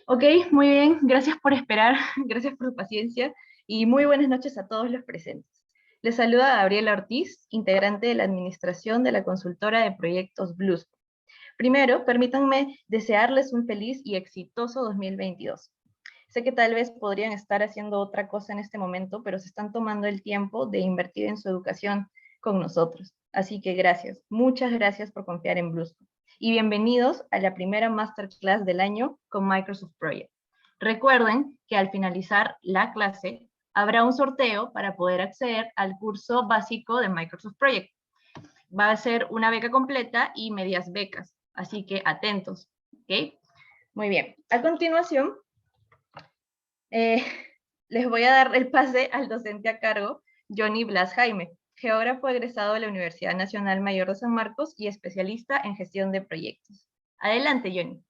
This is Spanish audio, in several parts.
Ok, muy bien, gracias por esperar, gracias por su paciencia y muy buenas noches a todos los presentes. Les saluda Gabriela Ortiz, integrante de la administración de la consultora de proyectos Blues. Primero, permítanme desearles un feliz y exitoso 2022. Sé que tal vez podrían estar haciendo otra cosa en este momento, pero se están tomando el tiempo de invertir en su educación con nosotros. Así que gracias, muchas gracias por confiar en BlueScope. Y bienvenidos a la primera Masterclass del año con Microsoft Project. Recuerden que al finalizar la clase habrá un sorteo para poder acceder al curso básico de Microsoft Project. Va a ser una beca completa y medias becas, así que atentos, ¿ok? Muy bien, a continuación les voy a dar el pase al docente a cargo, Johnny Blas Jaime, geógrafo egresado de la Universidad Nacional Mayor de San Marcos y especialista en gestión de proyectos. Adelante, Johnny.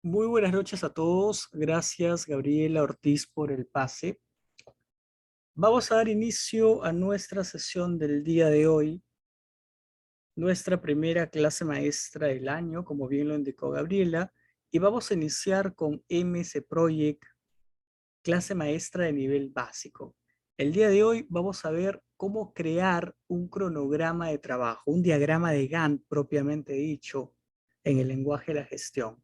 Muy buenas noches a todos. Gracias, Gabriela Ortiz, por el pase. Vamos a dar inicio a nuestra sesión del día de hoy, nuestra primera clase maestra del año, como bien lo indicó Gabriela, y vamos a iniciar con MS Project, clase maestra de nivel básico. El día de hoy vamos a ver cómo crear un cronograma de trabajo, un diagrama de Gantt propiamente dicho, en el lenguaje de la gestión.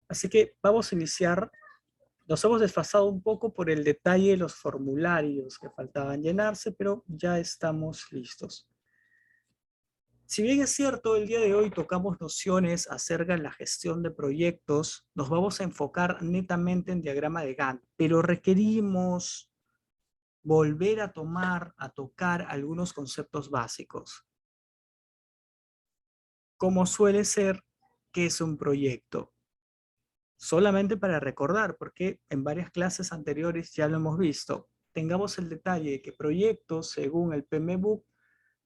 Así que vamos a iniciar. Nos hemos desfasado un poco por el detalle de los formularios que faltaban llenarse, pero ya estamos listos. Si bien es cierto, el día de hoy tocamos nociones acerca de la gestión de proyectos, nos vamos a enfocar netamente en diagrama de Gantt, pero requerimos volver a tocar algunos conceptos básicos. Como suele ser, ¿qué es un proyecto? Solamente para recordar, porque en varias clases anteriores ya lo hemos visto, tengamos el detalle de que proyectos, según el PMBOK,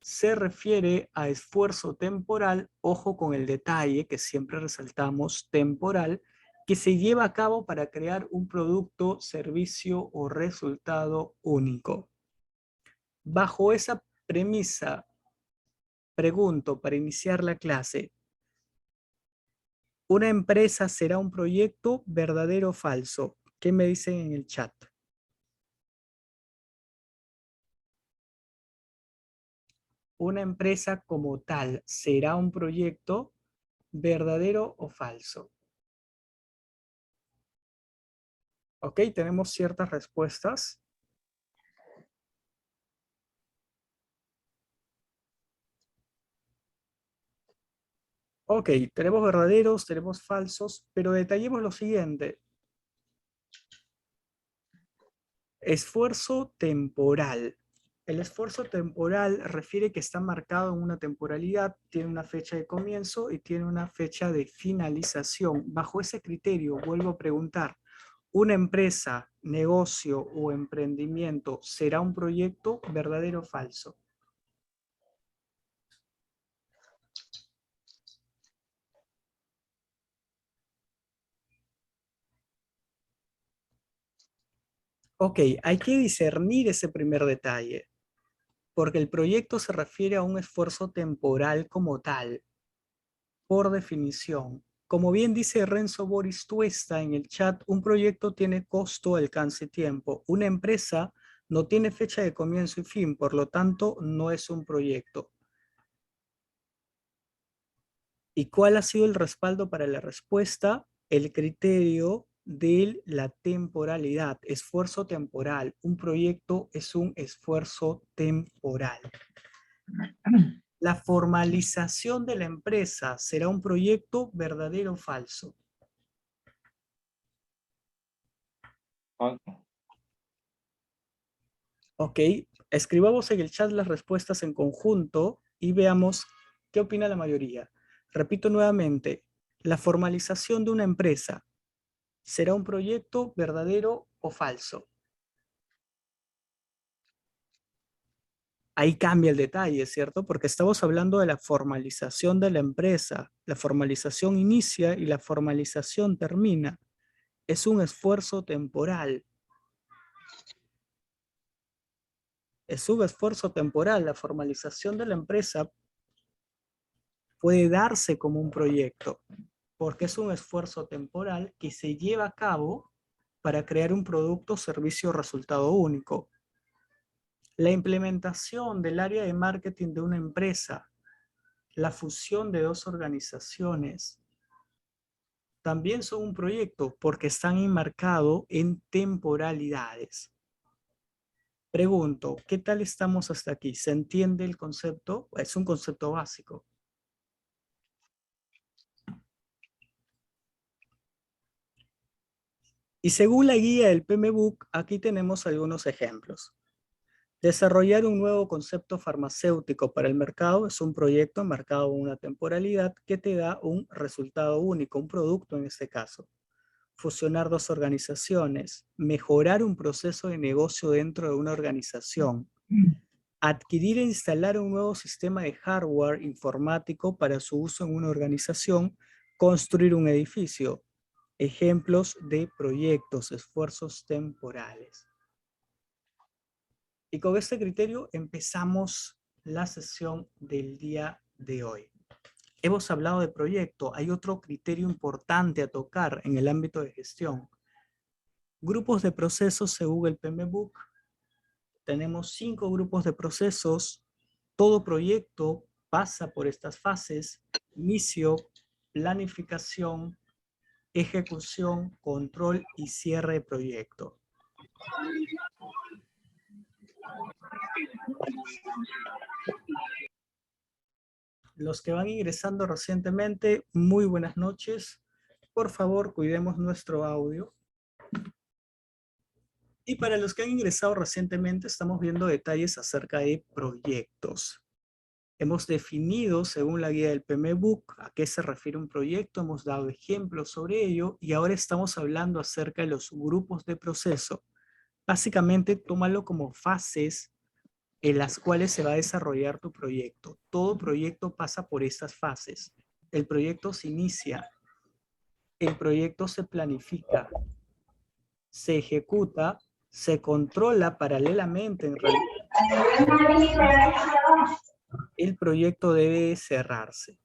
se refiere a esfuerzo temporal, ojo con el detalle que siempre resaltamos, temporal, que se lleva a cabo para crear un producto, servicio o resultado único. Bajo esa premisa, pregunto para iniciar la clase, ¿una empresa será un proyecto verdadero o falso? ¿Qué me dicen en el chat? ¿Una empresa como tal será un proyecto verdadero o falso? Ok, tenemos ciertas respuestas. Ok, tenemos verdaderos, tenemos falsos, pero detallemos lo siguiente. Esfuerzo temporal. El esfuerzo temporal refiere que está marcado en una temporalidad, tiene una fecha de comienzo y tiene una fecha de finalización. Bajo ese criterio, vuelvo a preguntar, ¿una empresa, negocio o emprendimiento será un proyecto verdadero o falso? Ok, hay que discernir ese primer detalle, porque el proyecto se refiere a un esfuerzo temporal como tal, por definición. Como bien dice Renzo Boris Tuesta en el chat, un proyecto tiene costo, alcance y tiempo. Una empresa no tiene fecha de comienzo y fin, por lo tanto, no es un proyecto. ¿Y cuál ha sido el respaldo para la respuesta? El criterio de la temporalidad, esfuerzo temporal. Un proyecto es un esfuerzo temporal. ¿La formalización de la empresa será un proyecto verdadero o falso? Falso. Ok, escribamos en el chat las respuestas en conjunto y veamos qué opina la mayoría. Repito nuevamente, ¿la formalización de una empresa será un proyecto verdadero o falso? Ahí cambia el detalle, ¿cierto? Porque estamos hablando de la formalización de la empresa. La formalización inicia y la formalización termina. Es un esfuerzo temporal. Es un esfuerzo temporal. La formalización de la empresa puede darse como un proyecto, porque es un esfuerzo temporal que se lleva a cabo para crear un producto, servicio o resultado único. La implementación del área de marketing de una empresa, la fusión de dos organizaciones, también son un proyecto porque están enmarcados en temporalidades. Pregunto, ¿qué tal estamos hasta aquí? ¿Se entiende el concepto? Es un concepto básico. Y según la guía del PMBOK, aquí tenemos algunos ejemplos. Desarrollar un nuevo concepto farmacéutico para el mercado es un proyecto enmarcado en una temporalidad que te da un resultado único, un producto en este caso. Fusionar dos organizaciones, mejorar un proceso de negocio dentro de una organización, adquirir e instalar un nuevo sistema de hardware informático para su uso en una organización, construir un edificio. Ejemplos de proyectos, esfuerzos temporales. Y con este criterio empezamos la sesión del día de hoy. Hemos hablado de proyecto. Hay otro criterio importante a tocar en el ámbito de gestión. Grupos de procesos según el PMBOK. Tenemos 5 grupos de procesos. Todo proyecto pasa por estas fases: inicio, planificación, ejecución, control y cierre de proyecto. Los que van ingresando recientemente, muy buenas noches. Por favor, cuidemos nuestro audio. Y para los que han ingresado recientemente, estamos viendo detalles acerca de proyectos. Hemos definido, según la guía del PMBOK, a qué se refiere un proyecto, hemos dado ejemplos sobre ello y ahora estamos hablando acerca de los grupos de proceso. Básicamente, tómalo como fases en las cuales se va a desarrollar tu proyecto. Todo proyecto pasa por estas fases. El proyecto se inicia, el proyecto se planifica, se ejecuta, se controla paralelamente en realidad. El proyecto debe cerrarse.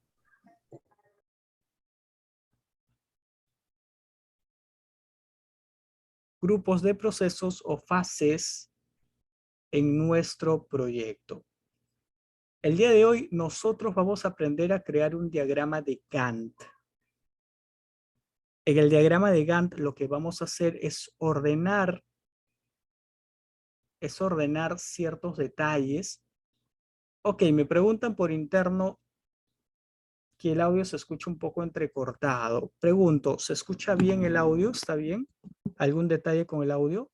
Grupos de procesos o fases en nuestro proyecto. El día de hoy nosotros vamos a aprender a crear un diagrama de Gantt. En el diagrama de Gantt lo que vamos a hacer es ordenar ciertos detalles. Ok, me preguntan por interno que el audio se escucha un poco entrecortado. Pregunto, ¿se escucha bien el audio? ¿Está bien? ¿Algún detalle con el audio?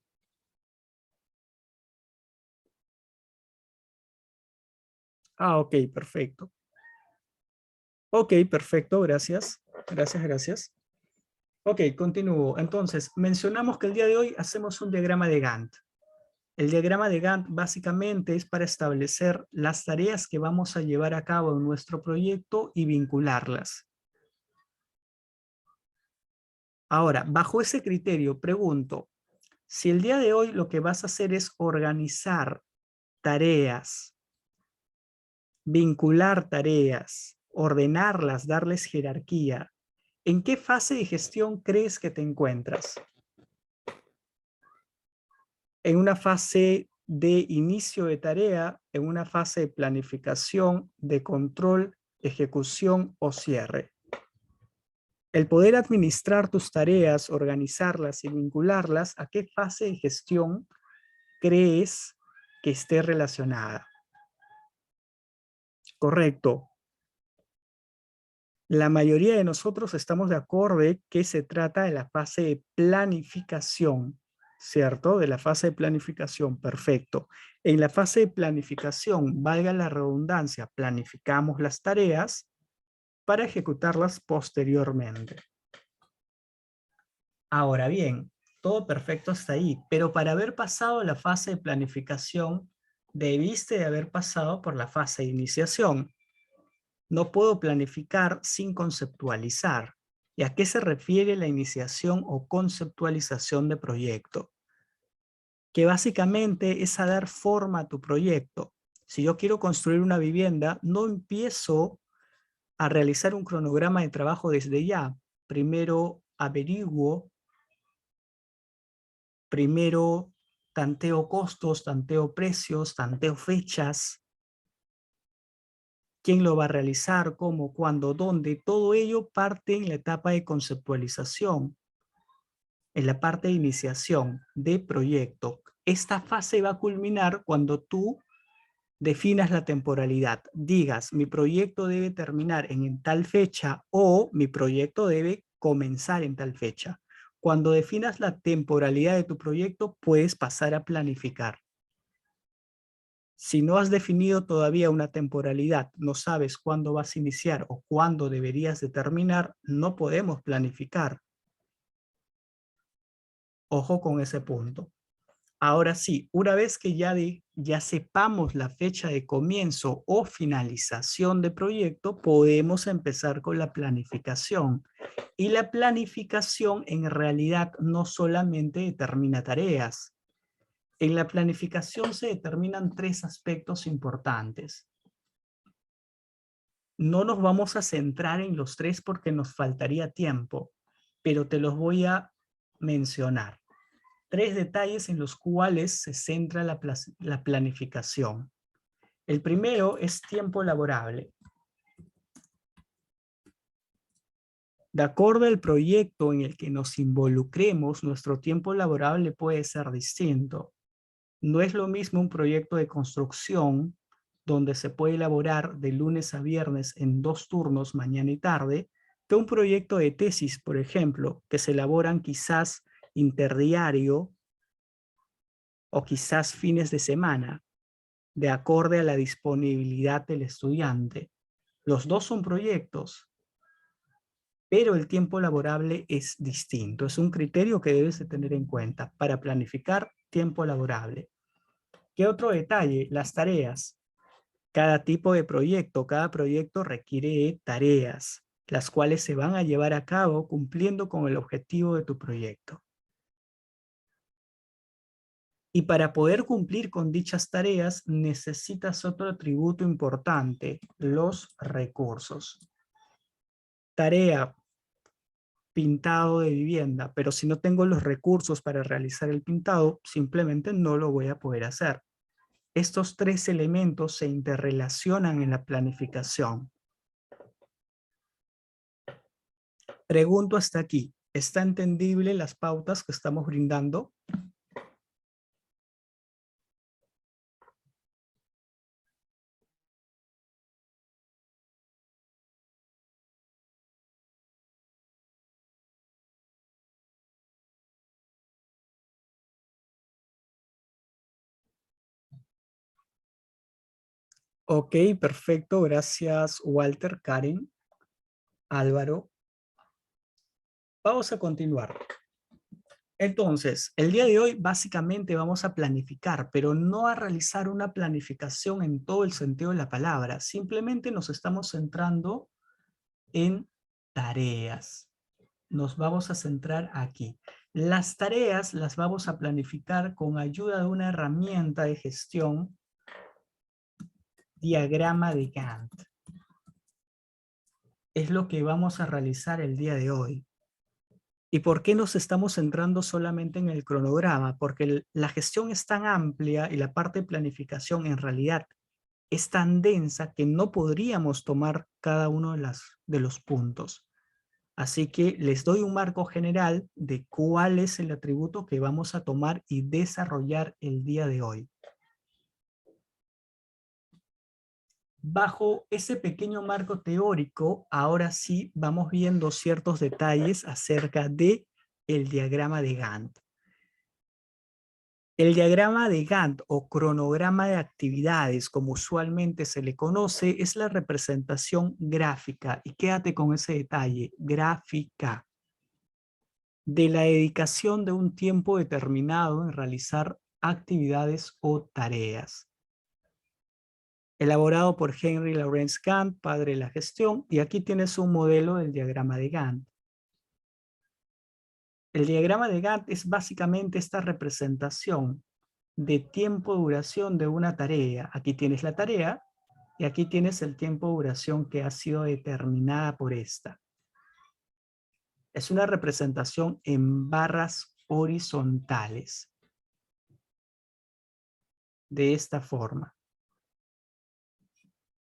Ah, ok, perfecto. Ok, perfecto, gracias. Gracias. Ok, continúo. Entonces, mencionamos que el día de hoy hacemos un diagrama de Gantt. El diagrama de Gantt básicamente es para establecer las tareas que vamos a llevar a cabo en nuestro proyecto y vincularlas. Ahora, bajo ese criterio, pregunto, si el día de hoy lo que vas a hacer es organizar tareas, vincular tareas, ordenarlas, darles jerarquía, ¿en qué fase de gestión crees que te encuentras? ¿En una fase de inicio de tarea, en una fase de planificación, de control, ejecución o cierre? El poder administrar tus tareas, organizarlas y vincularlas, ¿a qué fase de gestión crees que esté relacionada? Correcto. La mayoría de nosotros estamos de acuerdo en que se trata de la fase de planificación, ¿cierto? De la fase de planificación, perfecto. En la fase de planificación, valga la redundancia, planificamos las tareas para ejecutarlas posteriormente. Ahora bien, todo perfecto hasta ahí, pero para haber pasado la fase de planificación, debiste de haber pasado por la fase de iniciación. No puedo planificar sin conceptualizar. ¿Y a qué se refiere la iniciación o conceptualización de proyecto? Que básicamente es a dar forma a tu proyecto. Si yo quiero construir una vivienda, no empiezo a realizar un cronograma de trabajo desde ya. Primero averiguo, primero tanteo costos, tanteo precios, tanteo fechas, quién lo va a realizar, cómo, cuándo, dónde. Todo ello parte en la etapa de conceptualización, en la parte de iniciación de proyecto. Esta fase va a culminar cuando tú definas la temporalidad. Digas, mi proyecto debe terminar en tal fecha o mi proyecto debe comenzar en tal fecha. Cuando definas la temporalidad de tu proyecto, puedes pasar a planificar. Si no has definido todavía una temporalidad, no sabes cuándo vas a iniciar o cuándo deberías de terminar, no podemos planificar. Ojo con ese punto. Ahora sí, una vez que ya sepamos la fecha de comienzo o finalización de proyecto, podemos empezar con la planificación. Y la planificación en realidad no solamente determina tareas. En la planificación se determinan 3 aspectos importantes. No nos vamos a centrar en los 3 porque nos faltaría tiempo, pero te los voy a mencionar. 3 detalles en los cuales se centra la planificación. El primero es tiempo laborable. De acuerdo al proyecto en el que nos involucremos, nuestro tiempo laborable puede ser distinto. No es lo mismo un proyecto de construcción donde se puede elaborar de lunes a viernes en 2 turnos, mañana y tarde, que un proyecto de tesis, por ejemplo, que se elaboran quizás interdiario o quizás fines de semana, de acorde a la disponibilidad del estudiante. Los dos son proyectos, pero el tiempo laborable es distinto. Es un criterio que debes de tener en cuenta para planificar tiempo laborable. ¿Qué otro detalle? Las tareas. Cada tipo de proyecto, cada proyecto requiere tareas, las cuales se van a llevar a cabo cumpliendo con el objetivo de tu proyecto. Y para poder cumplir con dichas tareas, necesitas otro atributo importante, los recursos. Tarea, pintado de vivienda, pero si no tengo los recursos para realizar el pintado, simplemente no lo voy a poder hacer. Estos 3 elementos se interrelacionan en la planificación. Pregunto hasta aquí, ¿está entendible las pautas que estamos brindando? Ok, perfecto. Gracias, Walter, Karen, Álvaro. Vamos a continuar. Entonces, el día de hoy básicamente vamos a planificar, pero no a realizar una planificación en todo el sentido de la palabra. Simplemente nos estamos centrando en tareas. Nos vamos a centrar aquí. Las tareas las vamos a planificar con ayuda de una herramienta de gestión, diagrama de Gantt. Es lo que vamos a realizar el día de hoy. ¿Y por qué nos estamos centrando solamente en el cronograma? Porque la gestión es tan amplia y la parte de planificación en realidad es tan densa que no podríamos tomar cada uno de los puntos. Así que les doy un marco general de cuál es el atributo que vamos a tomar y desarrollar el día de hoy. Bajo ese pequeño marco teórico, ahora sí vamos viendo ciertos detalles acerca de el diagrama de Gantt. El diagrama de Gantt o cronograma de actividades, como usualmente se le conoce, es la representación gráfica, y quédate con ese detalle, gráfica, de la dedicación de un tiempo determinado en realizar actividades o tareas. Elaborado por Henry Lawrence Gantt, padre de la gestión, y aquí tienes un modelo del diagrama de Gantt. El diagrama de Gantt es básicamente esta representación de tiempo de duración de una tarea. Aquí tienes la tarea y aquí tienes el tiempo de duración que ha sido determinada por esta. Es una representación en barras horizontales. De esta forma.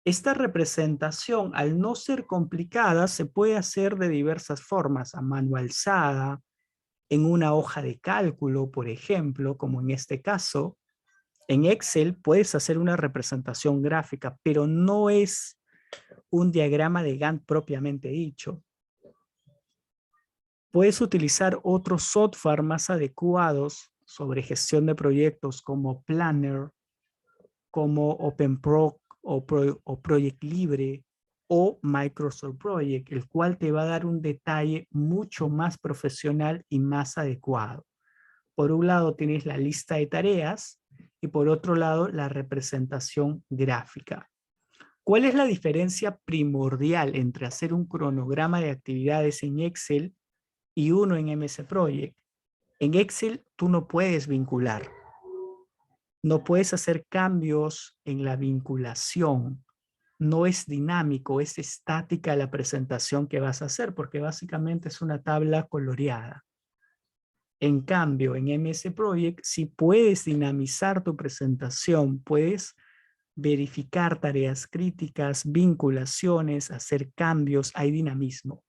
Esta representación, al no ser complicada, se puede hacer de diversas formas, a mano alzada, en una hoja de cálculo, por ejemplo, como en este caso. En Excel puedes hacer una representación gráfica, pero no es un diagrama de Gantt propiamente dicho. Puedes utilizar otros software más adecuados sobre gestión de proyectos como Planner, como OpenPro o Project Libre o Microsoft Project, el cual te va a dar un detalle mucho más profesional y más adecuado. Por un lado tienes la lista de tareas y por otro lado la representación gráfica. ¿Cuál es la diferencia primordial entre hacer un cronograma de actividades en Excel y uno en MS Project? En Excel tú no puedes vincular. No puedes hacer cambios en la vinculación. No es dinámico, es estática la presentación que vas a hacer porque básicamente es una tabla coloreada. En cambio, en MS Project sí puedes dinamizar tu presentación, puedes verificar tareas críticas, vinculaciones, hacer cambios, hay dinamismo.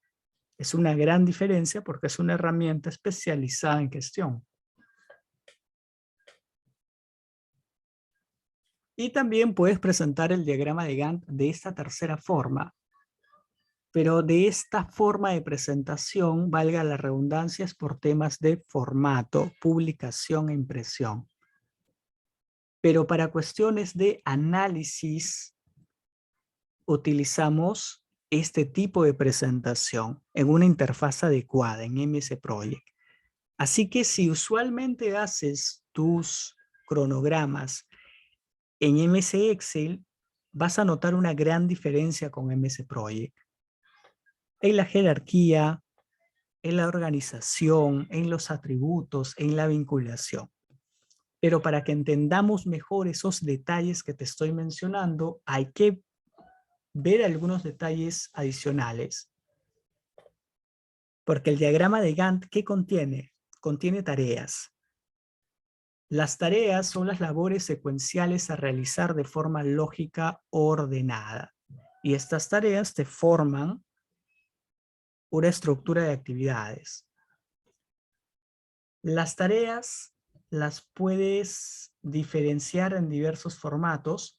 Es una gran diferencia porque es una herramienta especializada en gestión. Y también puedes presentar el diagrama de Gantt de esta tercera forma. Pero de esta forma de presentación, valga la redundancia, es por temas de formato, publicación e impresión. Pero para cuestiones de análisis, utilizamos este tipo de presentación en una interfaz adecuada en MS Project. Así que si usualmente haces tus cronogramas en MS Excel, vas a notar una gran diferencia con MS Project. En la jerarquía, en la organización, en los atributos, en la vinculación. Pero para que entendamos mejor esos detalles que te estoy mencionando, hay que ver algunos detalles adicionales. Porque el diagrama de Gantt, ¿qué contiene? Contiene tareas. Las tareas son las labores secuenciales a realizar de forma lógica ordenada. Y estas tareas te forman una estructura de actividades. Las tareas las puedes diferenciar en diversos formatos,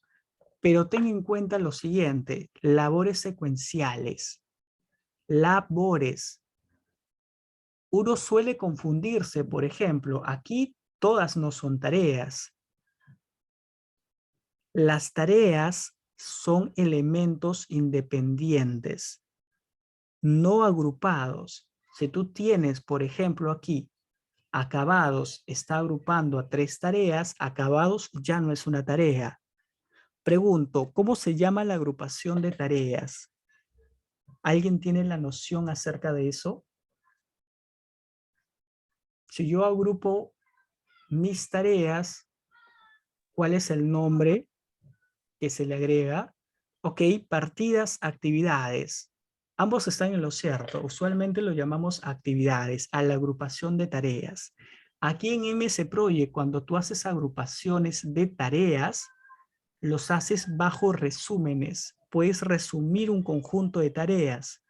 pero ten en cuenta lo siguiente: labores secuenciales. Labores. Uno suele confundirse, por ejemplo, aquí todas no son tareas. Las tareas son elementos independientes, no agrupados. Si tú tienes, por ejemplo, aquí, acabados está agrupando a 3 tareas, acabados ya no es una tarea. Pregunto, ¿cómo se llama la agrupación de tareas? ¿Alguien tiene la noción acerca de eso? Si yo agrupo mis tareas, ¿cuál es el nombre que se le agrega? Ok, partidas, actividades. Ambos están en lo cierto. Usualmente lo llamamos actividades, a la agrupación de tareas. Aquí en MS Project, cuando tú haces agrupaciones de tareas, los haces bajo resúmenes. Puedes resumir un conjunto de tareas.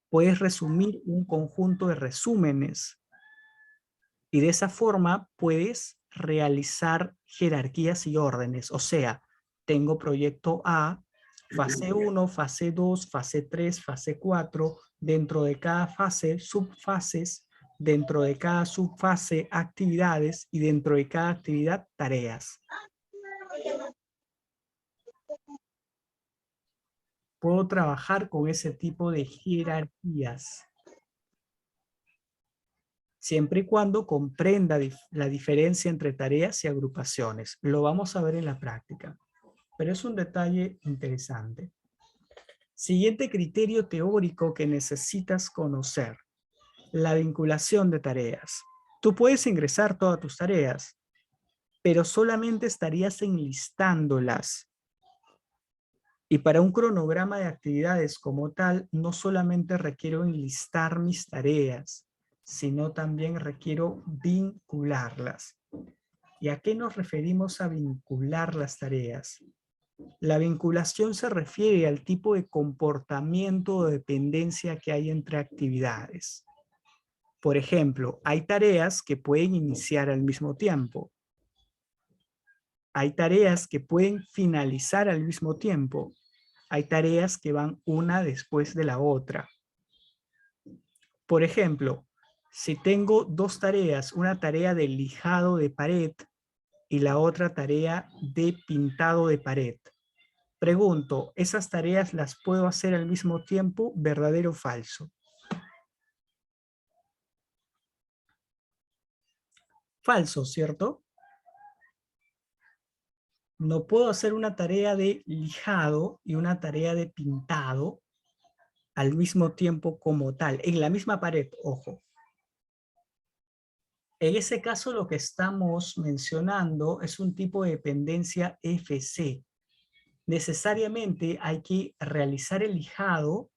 Puedes resumir un conjunto de resúmenes. Y de esa forma puedes realizar jerarquías y órdenes. O sea, tengo proyecto A, Fase 1, fase 2, fase 3, fase 4. Dentro de cada fase, subfases. Dentro de cada subfase, actividades. Y dentro de cada actividad, tareas. Puedo trabajar con ese tipo de jerarquías, siempre y cuando comprenda la diferencia entre tareas y agrupaciones. Lo vamos a ver en la práctica, pero es un detalle interesante. Siguiente criterio teórico que necesitas conocer: la vinculación de tareas. Tú puedes ingresar todas tus tareas, pero solamente estarías enlistándolas. Y para un cronograma de actividades como tal, no solamente requiero enlistar mis tareas, sino también requiero vincularlas. ¿Y a qué nos referimos a vincular las tareas? La vinculación se refiere al tipo de comportamiento o dependencia que hay entre actividades. Por ejemplo, hay tareas que pueden iniciar al mismo tiempo. Hay tareas que pueden finalizar al mismo tiempo. Hay tareas que van una después de la otra. Por ejemplo, si tengo dos tareas, una tarea de lijado de pared y la otra tarea de pintado de pared. Pregunto, ¿esas tareas las puedo hacer al mismo tiempo? ¿Verdadero o falso? Falso, ¿cierto? No puedo hacer una tarea de lijado y una tarea de pintado al mismo tiempo como tal, en la misma pared, ojo. En ese caso lo que estamos mencionando es un tipo de dependencia FC. Necesariamente hay que realizar el lijado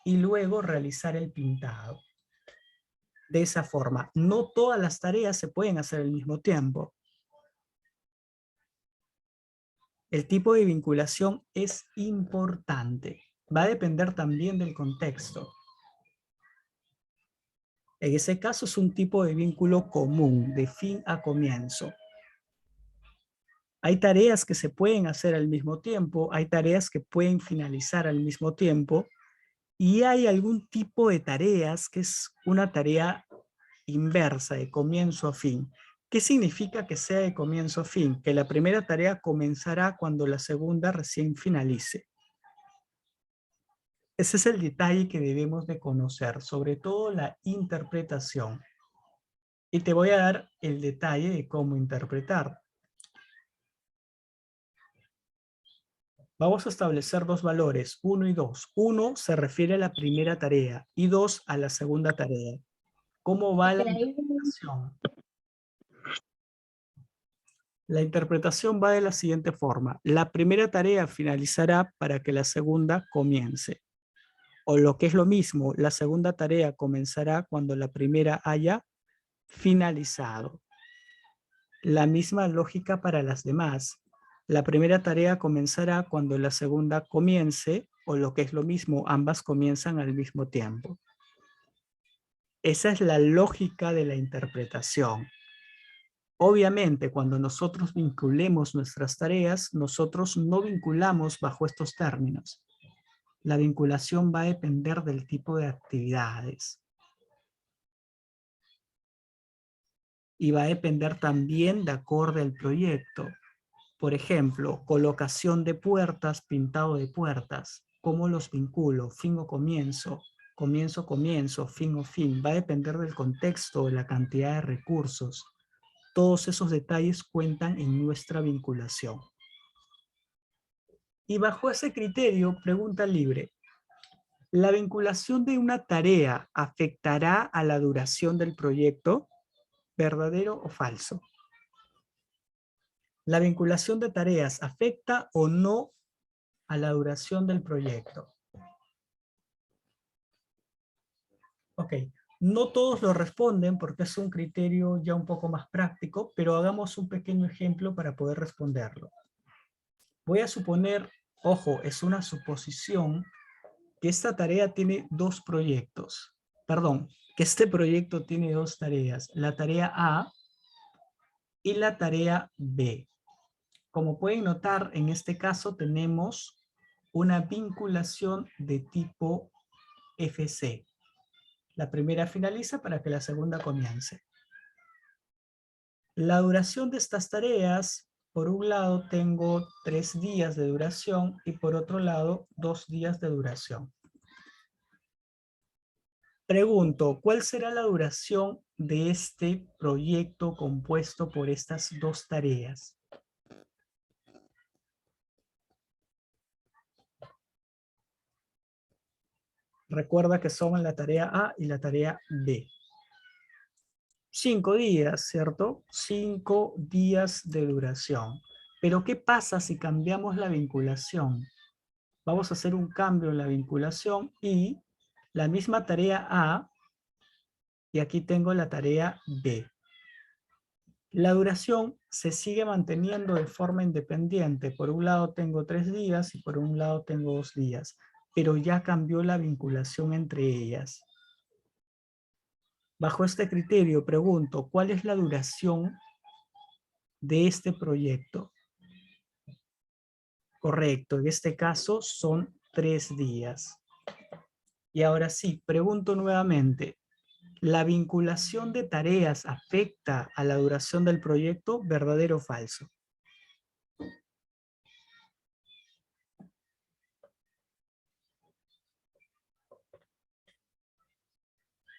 y luego realizar el pintado. De esa forma, no todas las tareas se pueden hacer al mismo tiempo. El tipo de vinculación es importante. Va a depender también del contexto. En ese caso es un tipo de vínculo común, de fin a comienzo. Hay tareas que se pueden hacer al mismo tiempo, hay tareas que pueden finalizar al mismo tiempo, y hay algún tipo de tareas que es una tarea inversa, de comienzo a fin. ¿Qué significa que sea de comienzo a fin? Que la primera tarea comenzará cuando la segunda recién finalice. Ese es el detalle que debemos de conocer, sobre todo la interpretación. Y te voy a dar el detalle de cómo interpretar. Vamos a establecer dos valores, 1 y 2. 1 se refiere a la primera tarea y 2 a la segunda tarea. ¿Cómo va la interpretación? La interpretación va de la siguiente forma. La primera tarea finalizará para que la segunda comience. O lo que es lo mismo, la segunda tarea comenzará cuando la primera haya finalizado. La misma lógica para las demás. La primera tarea comenzará cuando la segunda comience, o lo que es lo mismo, ambas comienzan al mismo tiempo. Esa es la lógica de la interpretación. Obviamente, cuando nosotros vinculemos nuestras tareas, nosotros no vinculamos bajo estos términos. La vinculación va a depender del tipo de actividades. Y va a depender también de acorde al proyecto. Por ejemplo, colocación de puertas, pintado de puertas. ¿Cómo los vinculo? Fin o comienzo. Comienzo, comienzo, fin o fin. Va a depender del contexto, de la cantidad de recursos. Todos esos detalles cuentan en nuestra vinculación. Y bajo ese criterio, pregunta libre. ¿La vinculación de una tarea afectará a la duración del proyecto? ¿Verdadero o falso? ¿La vinculación de tareas afecta o no a la duración del proyecto? Ok, no todos lo responden porque es un criterio ya un poco más práctico, pero hagamos un pequeño ejemplo para poder responderlo. Voy a suponer, ojo, es una suposición, que esta tarea tiene dos proyectos. Perdón, que este proyecto tiene dos tareas, la tarea A y la tarea B. Como pueden notar, en este caso tenemos una vinculación de tipo FC. La primera finaliza para que la segunda comience. La duración de estas tareas, por un lado tengo 3 días de duración y por otro lado 2 días de duración. Pregunto, ¿cuál será la duración de este proyecto compuesto por estas 2 tareas? Recuerda que son la tarea A y la tarea B. 5 días, ¿cierto? 5 días de duración. Pero ¿qué pasa si cambiamos la vinculación? Vamos a hacer un cambio en la vinculación y la misma tarea A, y aquí tengo la tarea B. La duración se sigue manteniendo de forma independiente. Por un lado tengo 3 días y por un lado tengo 2 días, pero ya cambió la vinculación entre ellas. Bajo este criterio, pregunto, ¿cuál es la duración de este proyecto? Correcto, en este caso son 3 días. Y ahora sí, pregunto nuevamente, ¿la vinculación de tareas afecta a la duración del proyecto? ¿Verdadero o falso?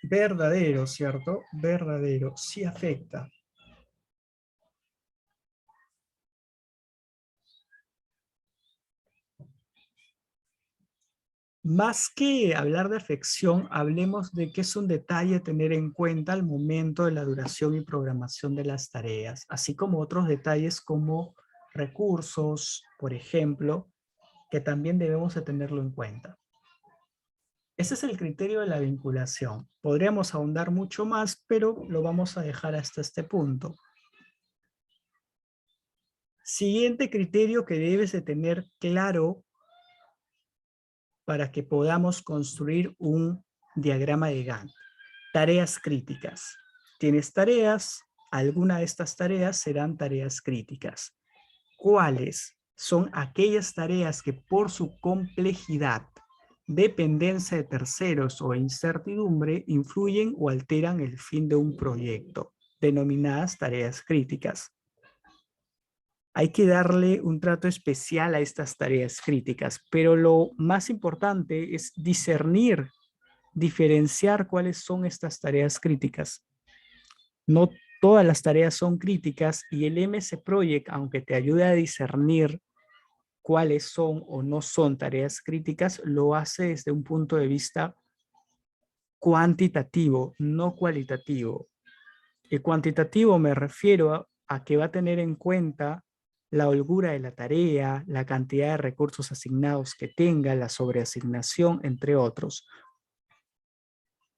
Verdadero, ¿cierto? Verdadero, sí afecta. Más que hablar de afección, hablemos de qué es un detalle a tener en cuenta al momento de la duración y programación de las tareas, así como otros detalles como recursos, por ejemplo, que también debemos de tenerlo en cuenta. Ese es el criterio de la vinculación. Podríamos ahondar mucho más, pero lo vamos a dejar hasta este punto. Siguiente criterio que debes de tener claro para que podamos construir un diagrama de Gantt. Tareas críticas. Tienes tareas, alguna de estas tareas serán tareas críticas. ¿Cuáles? Son aquellas tareas que por su complejidad, dependencia de terceros o incertidumbre influyen o alteran el fin de un proyecto, denominadas tareas críticas. Hay que darle un trato especial a estas tareas críticas, pero lo más importante es discernir, diferenciar cuáles son estas tareas críticas. No todas las tareas son críticas y el MS Project, aunque te ayude a discernir cuáles son o no son tareas críticas, lo hace desde un punto de vista cuantitativo, no cualitativo. El cuantitativo me refiero a que va a tener en cuenta la holgura de la tarea, la cantidad de recursos asignados que tenga, la sobreasignación, entre otros.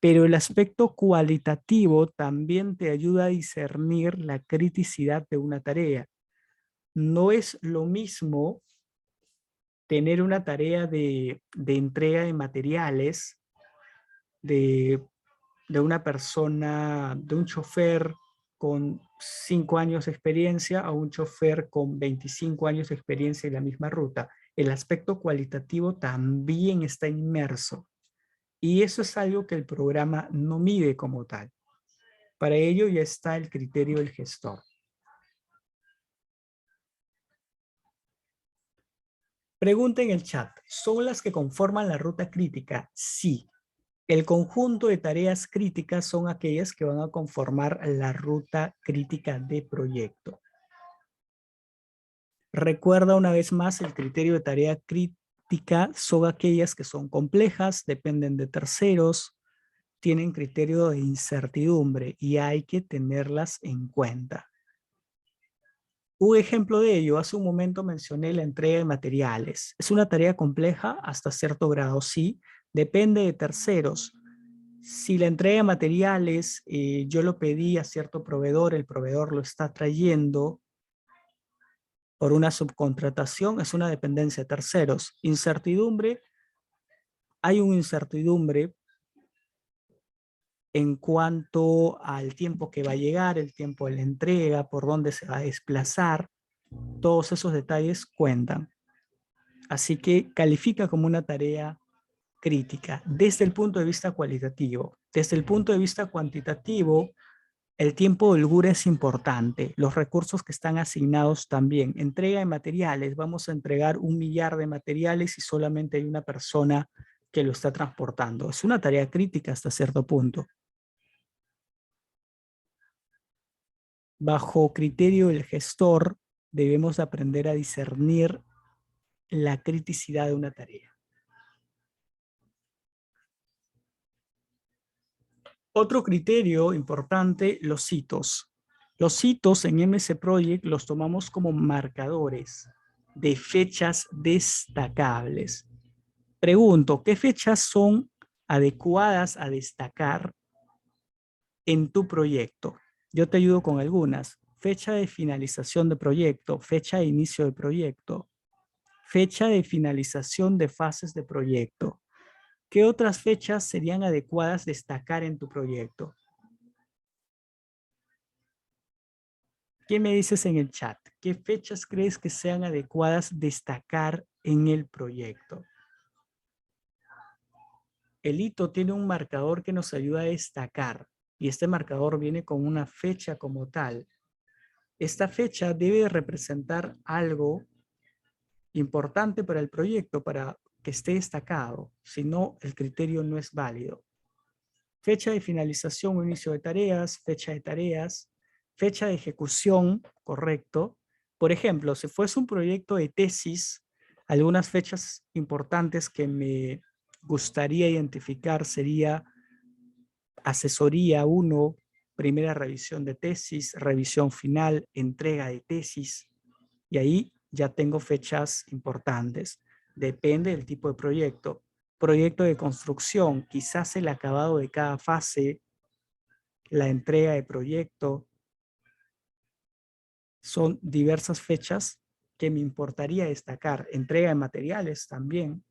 Pero el aspecto cualitativo también te ayuda a discernir la criticidad de una tarea. No es lo mismo tener una tarea de entrega de materiales de una persona, de un chofer con 5 años de experiencia a un chofer con 25 años de experiencia en la misma ruta. El aspecto cualitativo también está inmerso. Y eso es algo que el programa no mide como tal. Para ello ya está el criterio del gestor. Pregunta en el chat, ¿son las que conforman la ruta crítica? Sí. El conjunto de tareas críticas son aquellas que van a conformar la ruta crítica de proyecto. Recuerda una vez más el criterio de tarea crítica son aquellas que son complejas, dependen de terceros, tienen criterio de incertidumbre y hay que tenerlas en cuenta. Un ejemplo de ello, hace un momento mencioné la entrega de materiales. ¿Es una tarea compleja? Hasta cierto grado, sí. Depende de terceros. Si la entrega de materiales, yo lo pedí a cierto proveedor, el proveedor lo está trayendo por una subcontratación, es una dependencia de terceros. Incertidumbre, hay una incertidumbre en cuanto al tiempo que va a llegar, el tiempo de la entrega, por dónde se va a desplazar. Todos esos detalles cuentan. Así que califica como una tarea crítica desde el punto de vista cualitativo. Desde el punto de vista cuantitativo, el tiempo de holgura es importante. Los recursos que están asignados también. Entrega de materiales. Vamos a entregar 1 millar de materiales y solamente hay una persona que lo está transportando. Es una tarea crítica hasta cierto punto. Bajo criterio del gestor, debemos aprender a discernir la criticidad de una tarea. Otro criterio importante, los hitos. Los hitos en MS Project los tomamos como marcadores de fechas destacables. Pregunto, ¿qué fechas son adecuadas a destacar en tu proyecto? Yo te ayudo con algunas. Fecha de finalización de proyecto, fecha de inicio de proyecto, fecha de finalización de fases de proyecto. ¿Qué otras fechas serían adecuadas destacar en tu proyecto? ¿Qué me dices en el chat? ¿Qué fechas crees que sean adecuadas destacar en el proyecto? El hito tiene un marcador que nos ayuda a destacar y este marcador viene con una fecha como tal. Esta fecha debe representar algo importante para el proyecto para que esté destacado, si no el criterio no es válido. Fecha de finalización o inicio de tareas, fecha de tareas, fecha de ejecución, correcto. Por ejemplo, si fuese un proyecto de tesis, algunas fechas importantes que me gustaría identificar sería asesoría 1, primera revisión de tesis, revisión final, entrega de tesis, y ahí ya tengo fechas importantes. Depende del tipo de proyecto. Proyecto de construcción, quizás el acabado de cada fase, la entrega de proyecto, son diversas fechas que me importaría destacar. Entrega de materiales también.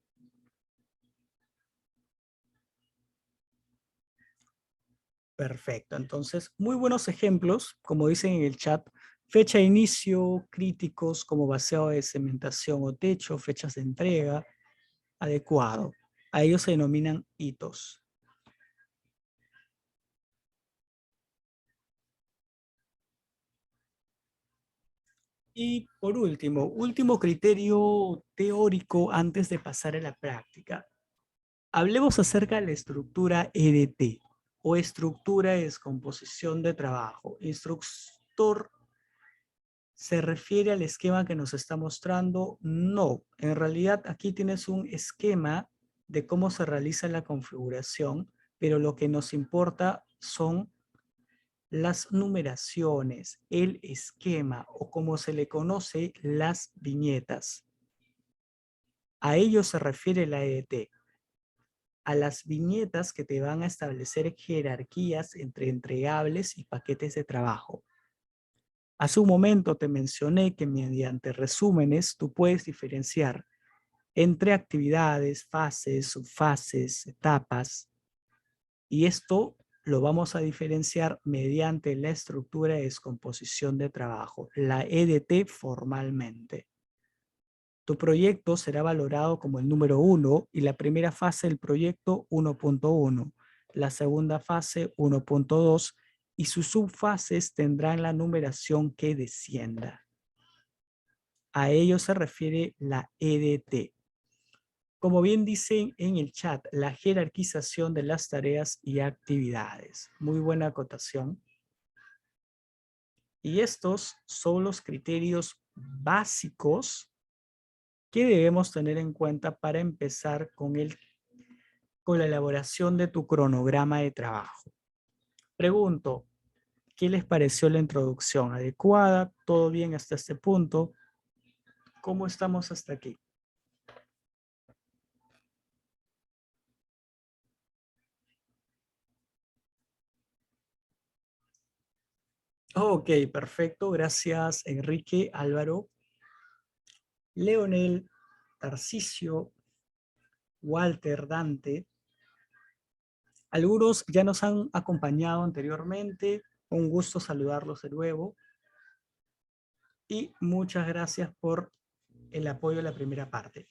Perfecto. Entonces, muy buenos ejemplos, como dicen en el chat. Fecha de inicio, críticos como vaciado de cementación o techo, fechas de entrega, adecuado. A ellos se denominan hitos. Y por último, último criterio teórico antes de pasar a la práctica. Hablemos acerca de la estructura EDT o estructura de descomposición de trabajo. ¿Instructor se refiere al esquema que nos está mostrando? No, en realidad aquí tienes un esquema de cómo se realiza la configuración, pero lo que nos importa son las numeraciones, el esquema o como se le conoce, las viñetas. A ello se refiere la EDT, a las viñetas que te van a establecer jerarquías entre entregables y paquetes de trabajo. Hace un momento te mencioné que mediante resúmenes tú puedes diferenciar entre actividades, fases, subfases, etapas, y esto lo vamos a diferenciar mediante la estructura de descomposición de trabajo, la EDT formalmente. Tu proyecto será valorado como el número 1 y la primera fase del proyecto 1.1, la segunda fase 1.2 y sus subfases tendrán la numeración que descienda. A ello se refiere la EDT. Como bien dicen en el chat, la jerarquización de las tareas y actividades. Muy buena acotación. Y estos son los criterios básicos que debemos tener en cuenta para empezar con la elaboración de tu cronograma de trabajo. Pregunto, ¿qué les pareció la introducción? ¿Adecuada? ¿Todo bien hasta este punto? ¿Cómo estamos hasta aquí? Ok, perfecto. Gracias, Enrique, Álvaro, Leonel, Tarcisio, Walter, Dante. Algunos ya nos han acompañado anteriormente. Un gusto saludarlos de nuevo. Y muchas gracias por el apoyo en la primera parte.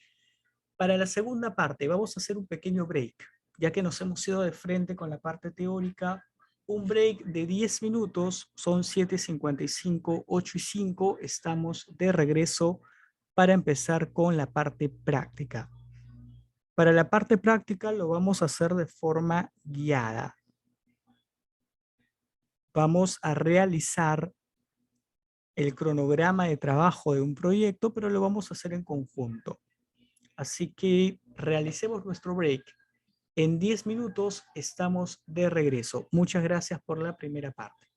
Para la segunda parte vamos a hacer un pequeño break, ya que nos hemos ido de frente con la parte teórica. Un break de 10 minutos, son 7:55, 8:05, estamos de regreso para empezar con la parte práctica. Para la parte práctica lo vamos a hacer de forma guiada. Vamos a realizar el cronograma de trabajo de un proyecto, pero lo vamos a hacer en conjunto. Así que realicemos nuestro break. En 10 minutos estamos de regreso. Muchas gracias por la primera parte.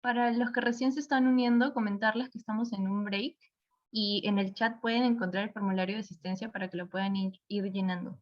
Para los que recién se están uniendo, comentarles que estamos en un break y en el chat pueden encontrar el formulario de asistencia para que lo puedan ir llenando.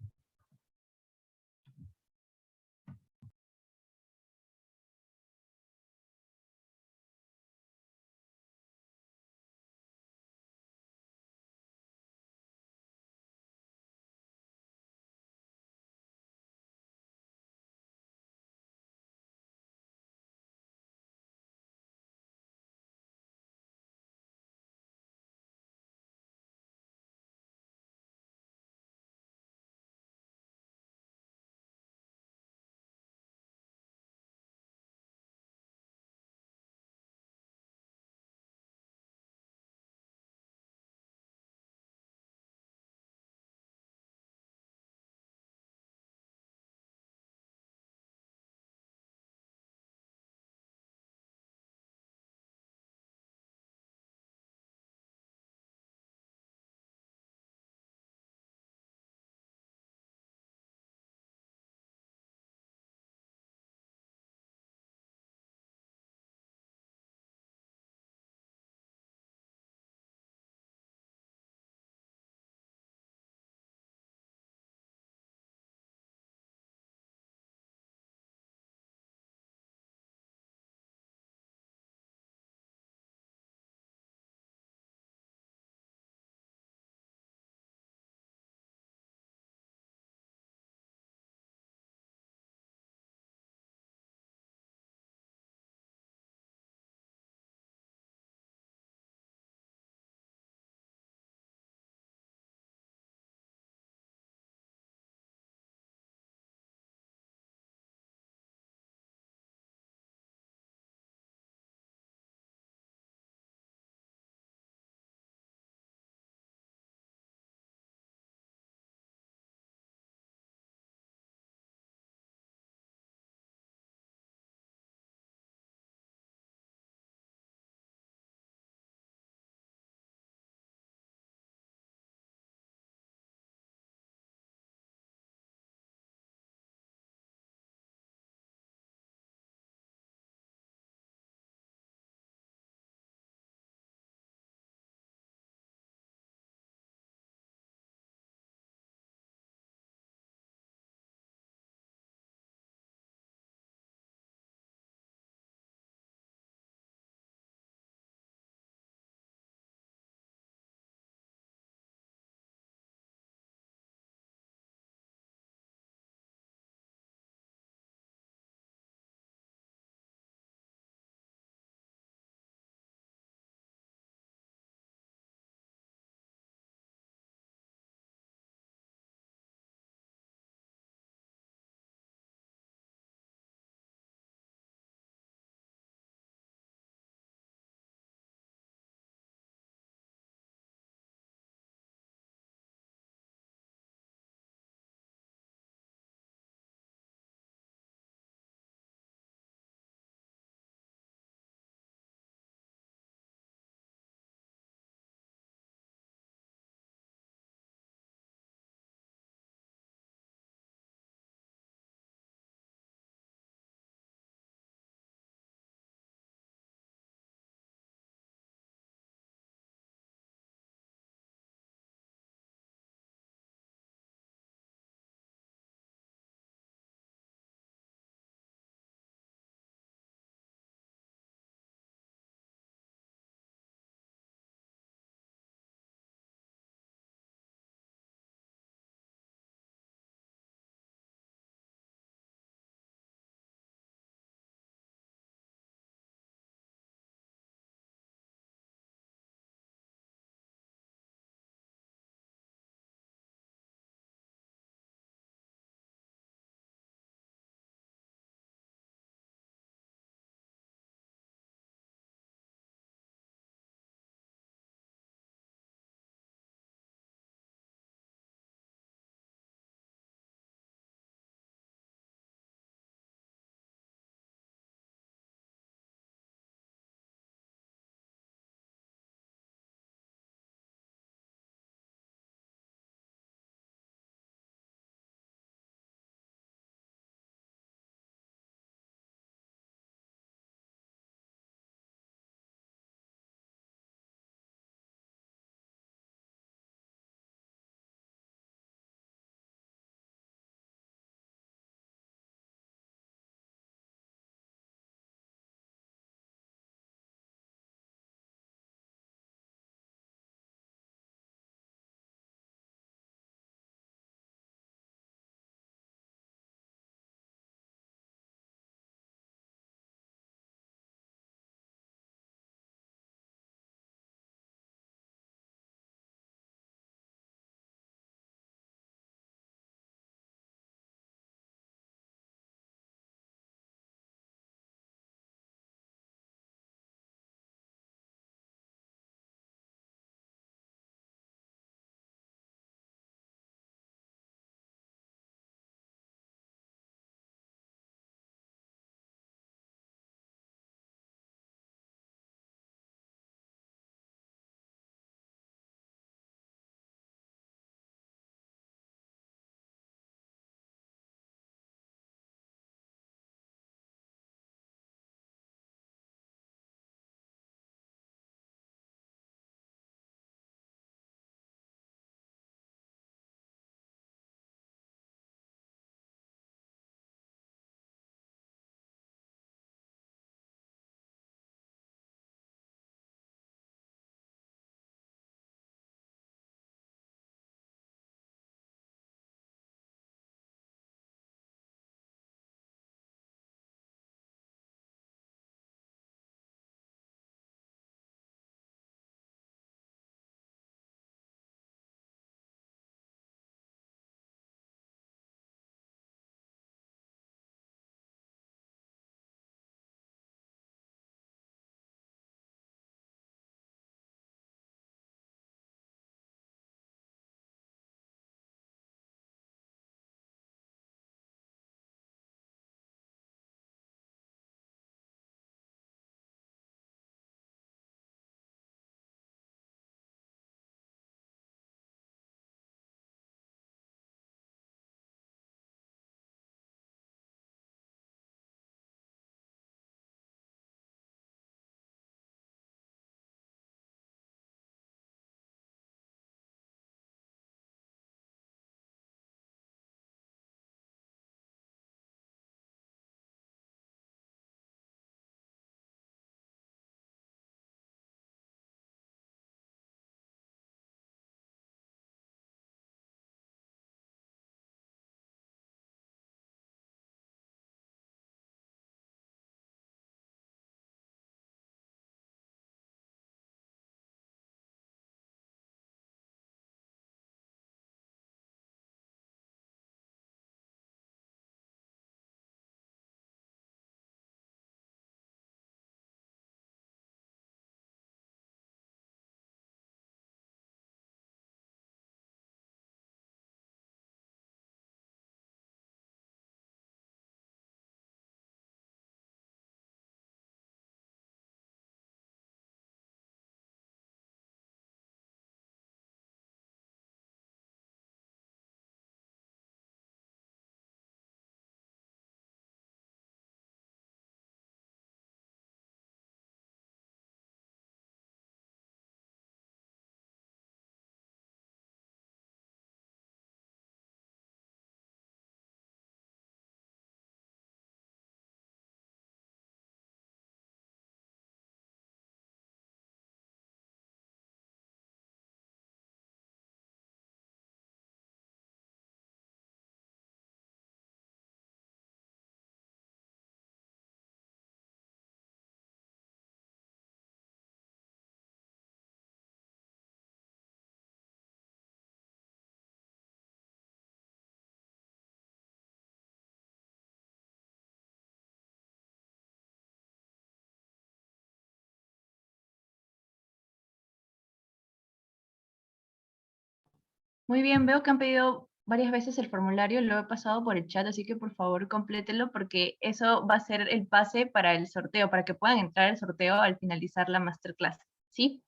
Muy bien, veo que han pedido varias veces el formulario, lo he pasado por el chat, así que por favor complételo porque eso va a ser el pase para el sorteo, para que puedan entrar al sorteo al finalizar la masterclass, ¿sí?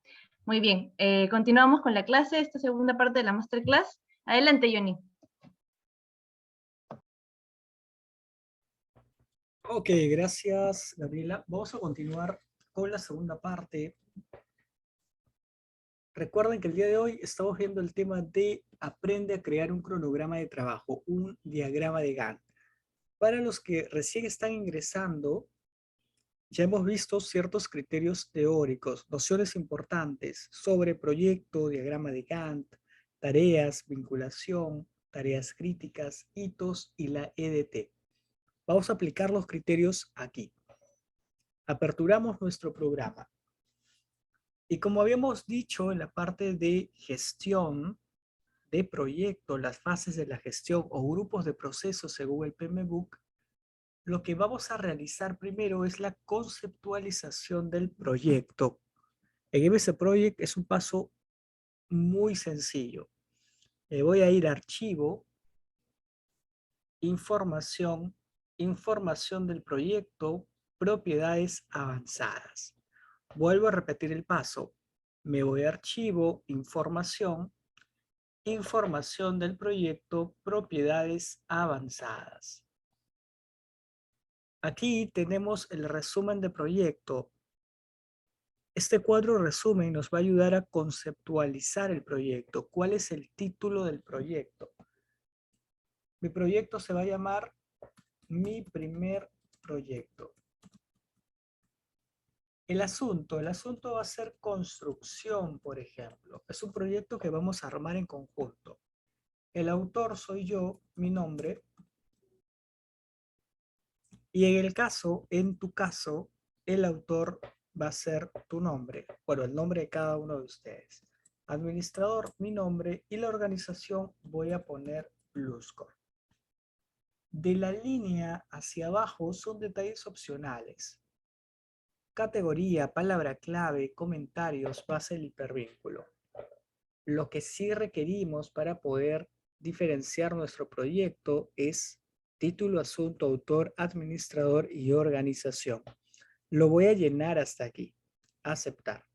Muy bien, continuamos con la clase, esta segunda parte de la masterclass. Adelante, Johnny. Ok, gracias, Gabriela. Vamos a continuar con la segunda parte. Recuerden que el día de hoy estamos viendo el tema de aprende a crear un cronograma de trabajo, un diagrama de Gantt. Para los que recién están ingresando, ya hemos visto ciertos criterios teóricos, nociones importantes sobre proyecto, diagrama de Gantt, tareas, vinculación, tareas críticas, hitos y la EDT. Vamos a aplicar los criterios aquí. Aperturamos nuestro programa. Y como habíamos dicho en la parte de gestión de proyecto, las fases de la gestión o grupos de procesos según el PMBOK, lo que vamos a realizar primero es la conceptualización del proyecto. En MS Project es un paso muy sencillo. Me voy a ir a archivo, información, información del proyecto, propiedades avanzadas. Vuelvo a repetir el paso. Me voy a archivo, información, información del proyecto, propiedades avanzadas. Aquí tenemos el resumen de proyecto. Este cuadro resumen nos va a ayudar a conceptualizar el proyecto. ¿Cuál es el título del proyecto? Mi proyecto se va a llamar Mi Primer Proyecto. El asunto va a ser construcción, por ejemplo. Es un proyecto que vamos a armar en conjunto. El autor soy yo, mi nombre. Y en el caso, en tu caso, el autor va a ser tu nombre. Bueno, el nombre de cada uno de ustedes. Administrador, mi nombre, y la organización voy a poner Pluscore. De la línea hacia abajo son detalles opcionales. Categoría, palabra clave, comentarios, base del hipervínculo. Lo que sí requerimos para poder diferenciar nuestro proyecto es título, asunto, autor, administrador y organización. Lo voy a llenar hasta aquí. Aceptar.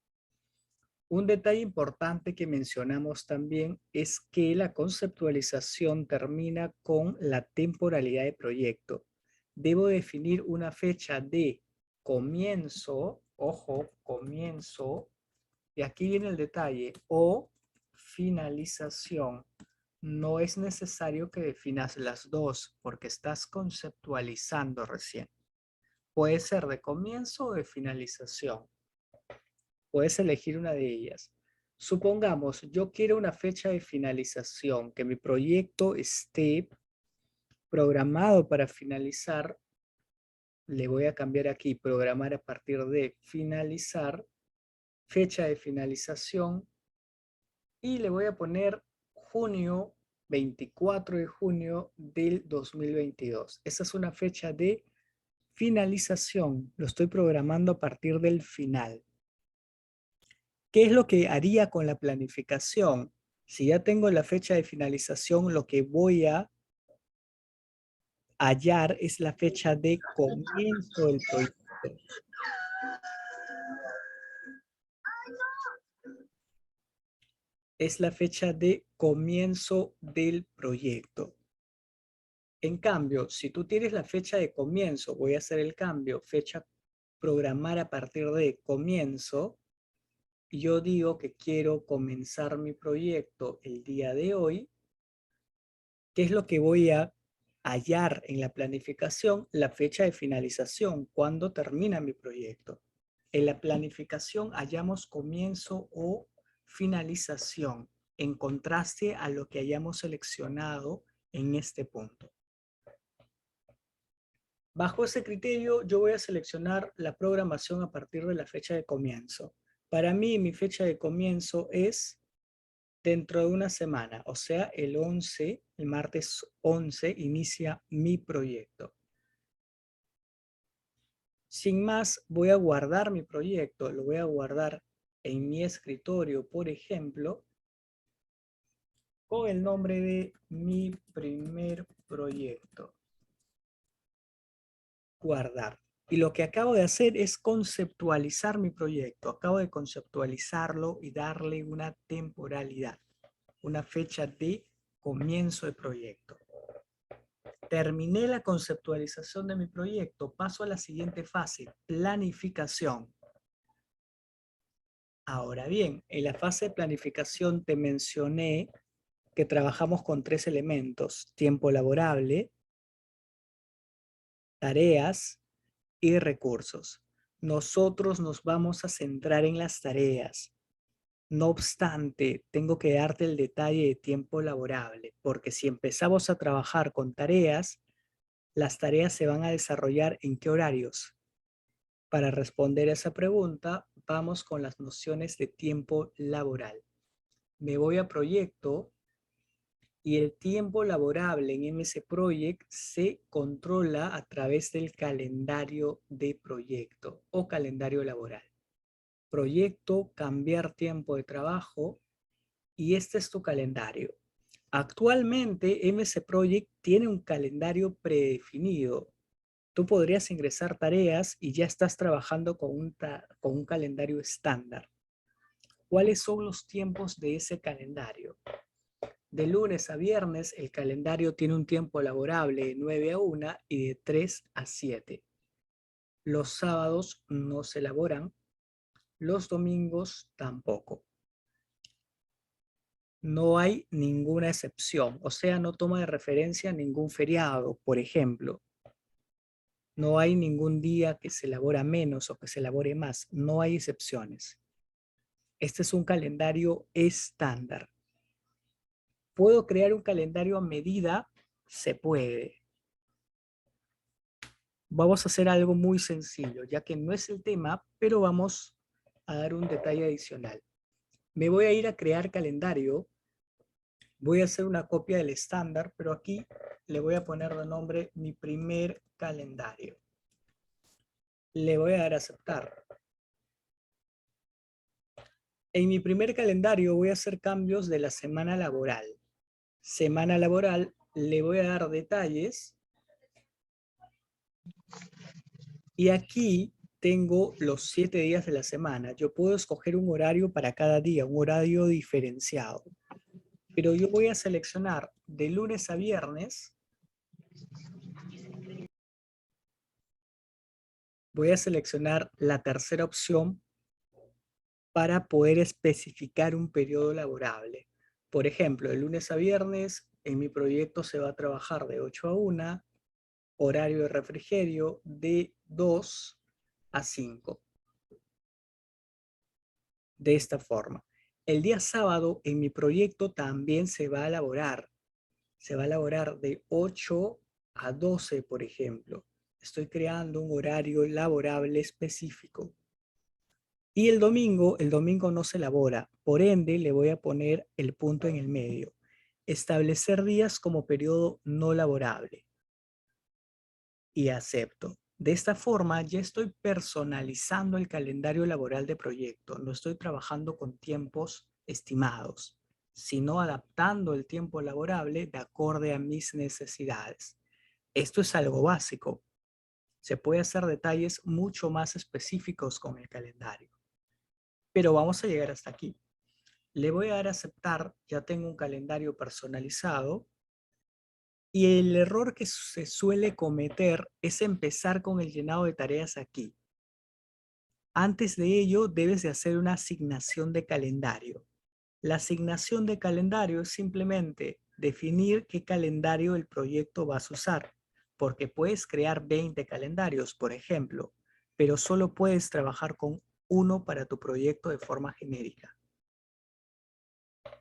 Un detalle importante que mencionamos también es que la conceptualización termina con la temporalidad de proyecto. Debo definir una fecha de comienzo, ojo, comienzo, y aquí viene el detalle, o finalización. No es necesario que definas las dos porque estás conceptualizando recién. Puede ser de comienzo o de finalización. Puedes elegir una de ellas. Supongamos, yo quiero una fecha de finalización, que mi proyecto esté programado para finalizar. Le voy a cambiar aquí, programar a partir de finalizar, fecha de finalización, y le voy a poner junio, 24 de junio del 2022. Esa es una fecha de finalización. Lo estoy programando a partir del final. ¿Qué es lo que haría con la planificación? Si ya tengo la fecha de finalización, lo que voy a hallar es la fecha de comienzo del proyecto. Es la fecha de comienzo del proyecto. En cambio, si tú tienes la fecha de comienzo, voy a hacer el cambio, fecha programar a partir de comienzo, y yo digo que quiero comenzar mi proyecto el día de hoy. ¿Qué es lo que voy a hallar en la planificación? La fecha de finalización, cuándo termina mi proyecto. En la planificación hallamos comienzo o finalización, en contraste a lo que hayamos seleccionado en este punto. Bajo ese criterio, yo voy a seleccionar la programación a partir de la fecha de comienzo. Para mí, mi fecha de comienzo es dentro de una semana, o sea, el martes 11, inicia mi proyecto. Sin más, voy a guardar mi proyecto, lo voy a guardar en mi escritorio, por ejemplo, con el nombre de mi primer proyecto. Guardar. Y lo que acabo de hacer es conceptualizar mi proyecto. Acabo de conceptualizarlo y darle una temporalidad, una fecha de comienzo de proyecto. Terminé la conceptualización de mi proyecto, paso a la siguiente fase, planificación. Ahora bien, en la fase de planificación te mencioné que trabajamos con 3 elementos: tiempo laborable, tareas y recursos. Nosotros nos vamos a centrar en las tareas. No obstante, tengo que darte el detalle de tiempo laborable, porque si empezamos a trabajar con tareas, las tareas se van a desarrollar ¿en qué horarios? Para responder a esa pregunta, vamos con las nociones de tiempo laboral. Me voy a proyecto y el tiempo laborable en MS Project se controla a través del calendario de proyecto o calendario laboral. Proyecto, cambiar tiempo de trabajo, y este es tu calendario. Actualmente MS Project tiene un calendario predefinido. Tú podrías ingresar tareas y ya estás trabajando con un calendario estándar. ¿Cuáles son los tiempos de ese calendario? De lunes a viernes el calendario tiene un tiempo laborable de 9 a 1 y de 3 a 7. Los sábados no se elaboran, los domingos tampoco. No hay ninguna excepción, o sea, no toma de referencia ningún feriado, por ejemplo. No hay ningún día que se elabora menos o que se elabore más, no hay excepciones. Este es un calendario estándar. ¿Puedo crear un calendario a medida? Se puede. Vamos a hacer algo muy sencillo, ya que no es el tema, pero vamos a dar un detalle adicional. Me voy a ir a crear calendario. Voy a hacer una copia del estándar, pero aquí le voy a poner de nombre mi primer calendario. Le voy a dar a aceptar. En mi primer calendario voy a hacer cambios de la semana laboral. Semana laboral, le voy a dar detalles. Y aquí tengo los 7 días de la semana. Yo puedo escoger un horario para cada día, un horario diferenciado. Pero yo voy a seleccionar de lunes a viernes. Voy a seleccionar la tercera opción para poder especificar un periodo laborable. Por ejemplo, de lunes a viernes en mi proyecto se va a trabajar de 8 a 1, horario de refrigerio de 2 a 5. De esta forma. El día sábado en mi proyecto también se va a elaborar. Se va a elaborar de 8 a 12, por ejemplo. Estoy creando un horario laborable específico. Y el domingo no se elabora. Por ende, le voy a poner el punto en el medio. Establecer días como periodo no laborable. Y acepto. De esta forma, ya estoy personalizando el calendario laboral de proyecto. No estoy trabajando con tiempos estimados, sino adaptando el tiempo laborable de acorde a mis necesidades. Esto es algo básico. Se puede hacer detalles mucho más específicos con el calendario. Pero vamos a llegar hasta aquí. Le voy a dar a aceptar, ya tengo un calendario personalizado. Y el error que se suele cometer es empezar con el llenado de tareas aquí. Antes de ello, debes de hacer una asignación de calendario. La asignación de calendario es simplemente definir qué calendario el proyecto vas a usar, porque puedes crear 20 calendarios, por ejemplo, pero solo puedes trabajar con uno para tu proyecto de forma genérica.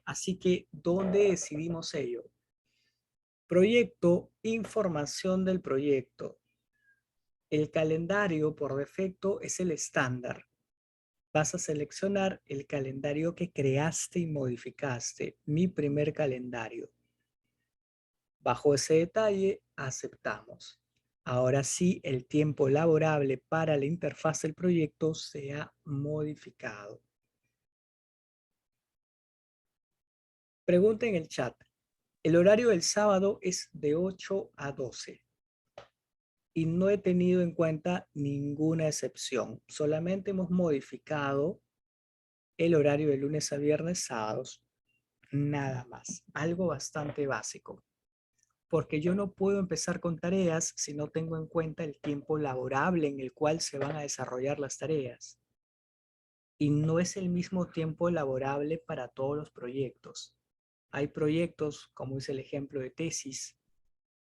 Así que, ¿dónde decidimos ello? Proyecto, información del proyecto. El calendario por defecto es el estándar. Vas a seleccionar el calendario que creaste y modificaste, mi primer calendario. Bajo ese detalle, aceptamos. Ahora sí, el tiempo laborable para la interfaz del proyecto se ha modificado. Pregunta en el chat. El horario del sábado es de 8 a 12 y no he tenido en cuenta ninguna excepción. Solamente hemos modificado el horario de lunes a viernes, sábados. Nada más. Algo bastante básico. Porque yo no puedo empezar con tareas si no tengo en cuenta el tiempo laborable en el cual se van a desarrollar las tareas. Y no es el mismo tiempo laborable para todos los proyectos. Hay proyectos, como es el ejemplo de tesis.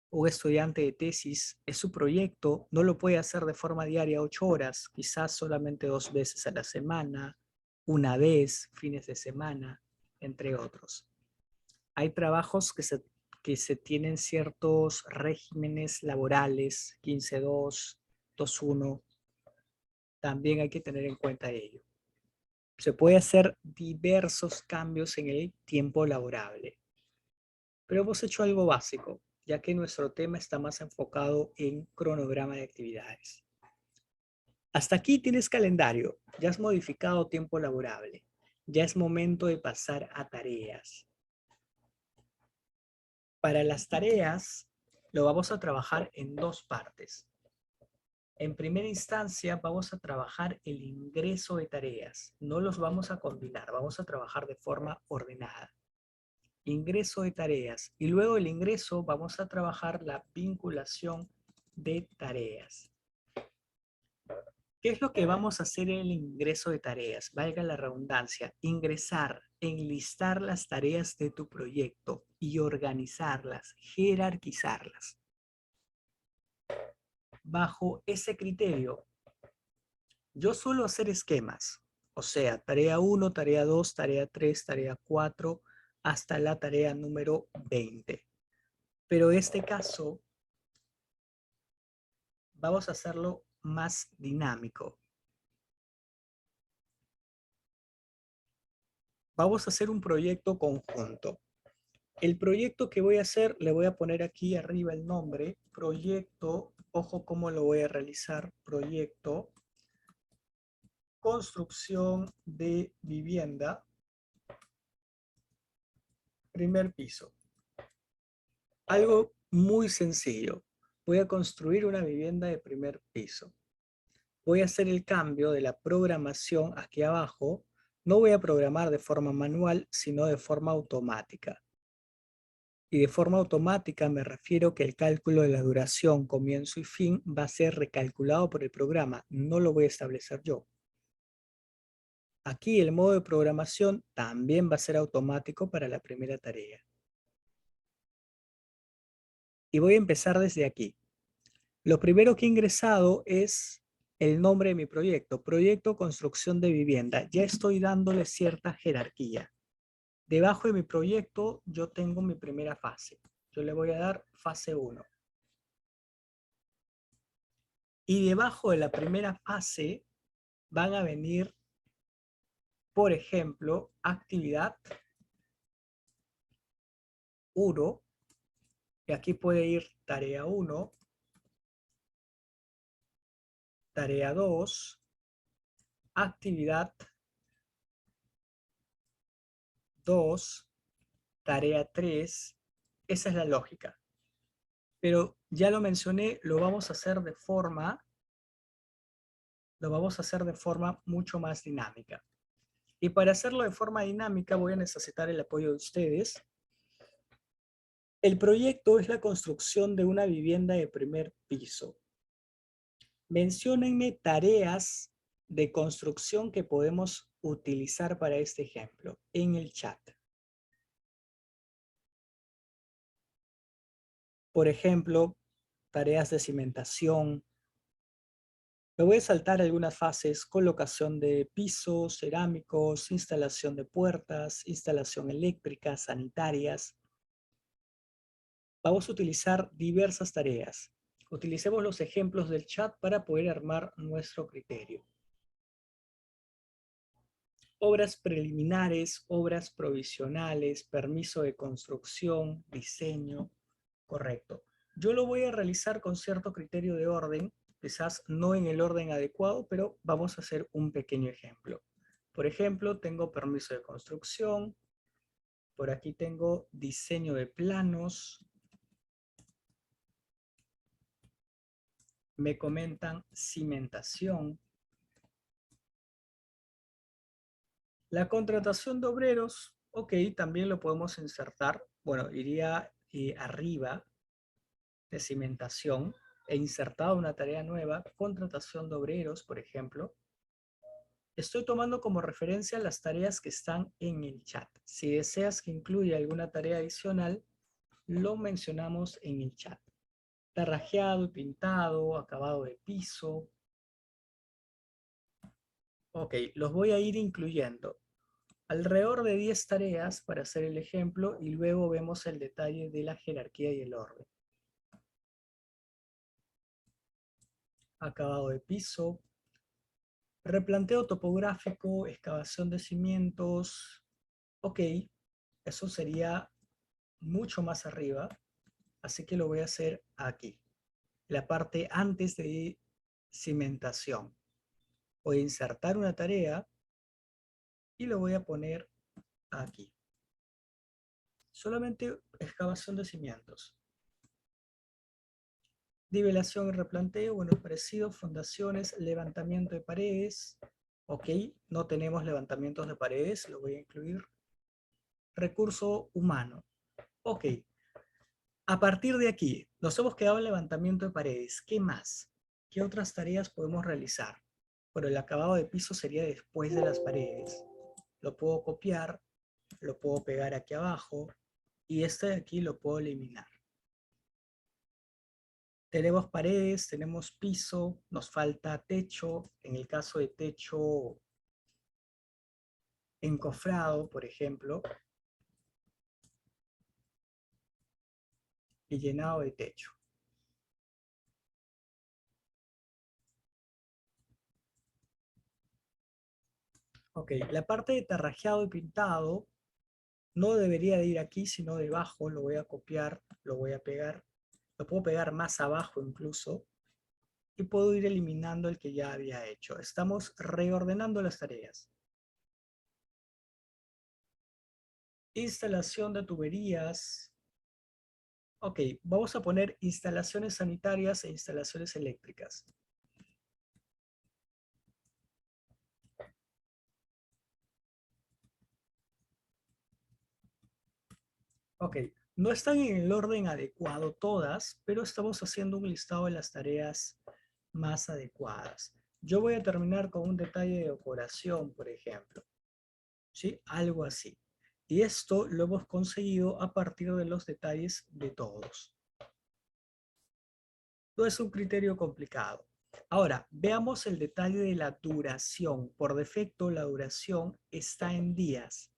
Un estudiante de tesis es su proyecto, no lo puede hacer de forma diaria 8 horas, quizás solamente 2 veces a la semana, una vez, fines de semana, entre otros. Hay trabajos que se tienen ciertos regímenes laborales, 15-2, 2-1, también hay que tener en cuenta ello. Se puede hacer diversos cambios en el tiempo laborable, pero hemos hecho algo básico, ya que nuestro tema está más enfocado en cronograma de actividades. Hasta aquí tienes calendario, ya has modificado tiempo laborable, ya es momento de pasar a tareas. Para las tareas lo vamos a trabajar en dos partes. En primera instancia vamos a trabajar el ingreso de tareas, no los vamos a combinar, vamos a trabajar de forma ordenada. Ingreso de tareas y luego el ingreso vamos a trabajar la vinculación de tareas. ¿Qué es lo que vamos a hacer en el ingreso de tareas? Valga la redundancia, ingresar, enlistar las tareas de tu proyecto y organizarlas, jerarquizarlas. Bajo ese criterio, yo suelo hacer esquemas, o sea, tarea 1, tarea 2, tarea 3, tarea 4, hasta la tarea número 20. Pero en este caso, vamos a hacerlo más dinámico. Vamos a hacer un proyecto conjunto. El proyecto que voy a hacer, le voy a poner aquí arriba el nombre, proyecto, ojo cómo lo voy a realizar, proyecto, construcción de vivienda, primer piso. Algo muy sencillo. Voy a construir una vivienda de primer piso. Voy a hacer el cambio de la programación aquí abajo. No voy a programar de forma manual, sino de forma automática. Y de forma automática me refiero que el cálculo de la duración, comienzo y fin va a ser recalculado por el programa. No lo voy a establecer yo. Aquí el modo de programación también va a ser automático para la primera tarea. Y voy a empezar desde aquí. Lo primero que he ingresado es el nombre de mi proyecto, Proyecto Construcción de Vivienda. Ya estoy dándole cierta jerarquía. Debajo de mi proyecto yo tengo mi primera fase. Yo le voy a dar fase 1. Y debajo de la primera fase van a venir, por ejemplo, actividad 1. Y aquí puede ir tarea 1, tarea 2, actividad 2, tarea 3. Esa es la lógica. Pero ya lo mencioné, lo vamos a hacer de forma mucho más dinámica. Y para hacerlo de forma dinámica voy a necesitar el apoyo de ustedes. El proyecto es la construcción de una vivienda de primer piso. Menciónenme tareas de construcción que podemos utilizar para este ejemplo en el chat. Por ejemplo, tareas de cimentación. Me voy a saltar algunas fases: colocación de pisos, cerámicos, instalación de puertas, instalación eléctrica, sanitarias. Vamos a utilizar diversas tareas. Utilicemos los ejemplos del chat para poder armar nuestro criterio. Obras preliminares, obras provisionales, permiso de construcción, diseño. Correcto. Yo lo voy a realizar con cierto criterio de orden, quizás no en el orden adecuado, pero vamos a hacer un pequeño ejemplo. Por ejemplo, tengo permiso de construcción, Por aquí tengo diseño de planos. Me comentan cimentación. La contratación de obreros, ok, también lo podemos insertar. Bueno, iría arriba de cimentación e insertado una tarea nueva, contratación de obreros, por ejemplo. Estoy tomando como referencia las tareas que están en el chat. Si deseas que incluya alguna tarea adicional, lo mencionamos en el chat. Tarrajeado y pintado, acabado de piso. Ok, los voy a ir incluyendo. Alrededor de 10 tareas para hacer el ejemplo y luego vemos el detalle de la jerarquía y el orden. Acabado de piso. Replanteo topográfico, excavación de cimientos. Ok, eso sería mucho más arriba, así que lo voy a hacer aquí. La parte antes de cimentación. Voy a insertar una tarea y lo voy a poner aquí. Solamente excavación de cimientos. Nivelación y replanteo, bueno, parecido, fundaciones, levantamiento de paredes. Ok, no tenemos levantamientos de paredes, lo voy a incluir. Recurso humano. Ok, a partir de aquí, nos hemos quedado en levantamiento de paredes. ¿Qué más? ¿Qué otras tareas podemos realizar? Bueno, el acabado de piso sería después de las paredes. Lo puedo copiar, lo puedo pegar aquí abajo y este de aquí lo puedo eliminar. Tenemos paredes, tenemos piso, nos falta techo. En el caso de techo encofrado, por ejemplo, y llenado de techo. Ok, la parte de tarrajeado y pintado no debería de ir aquí, sino debajo. Lo voy a copiar, lo voy a pegar. Lo puedo pegar más abajo incluso. Y puedo ir eliminando el que ya había hecho. Estamos reordenando las tareas. Instalación de tuberías. Ok, vamos a poner instalaciones sanitarias e instalaciones eléctricas. Ok, no están en el orden adecuado todas, pero estamos haciendo un listado de las tareas más adecuadas. Yo voy a terminar con un detalle de decoración, por ejemplo. ¿Sí? Algo así. Y esto lo hemos conseguido a partir de los detalles de todos. No es un criterio complicado. Ahora, veamos el detalle de la duración. Por defecto, la duración está en días.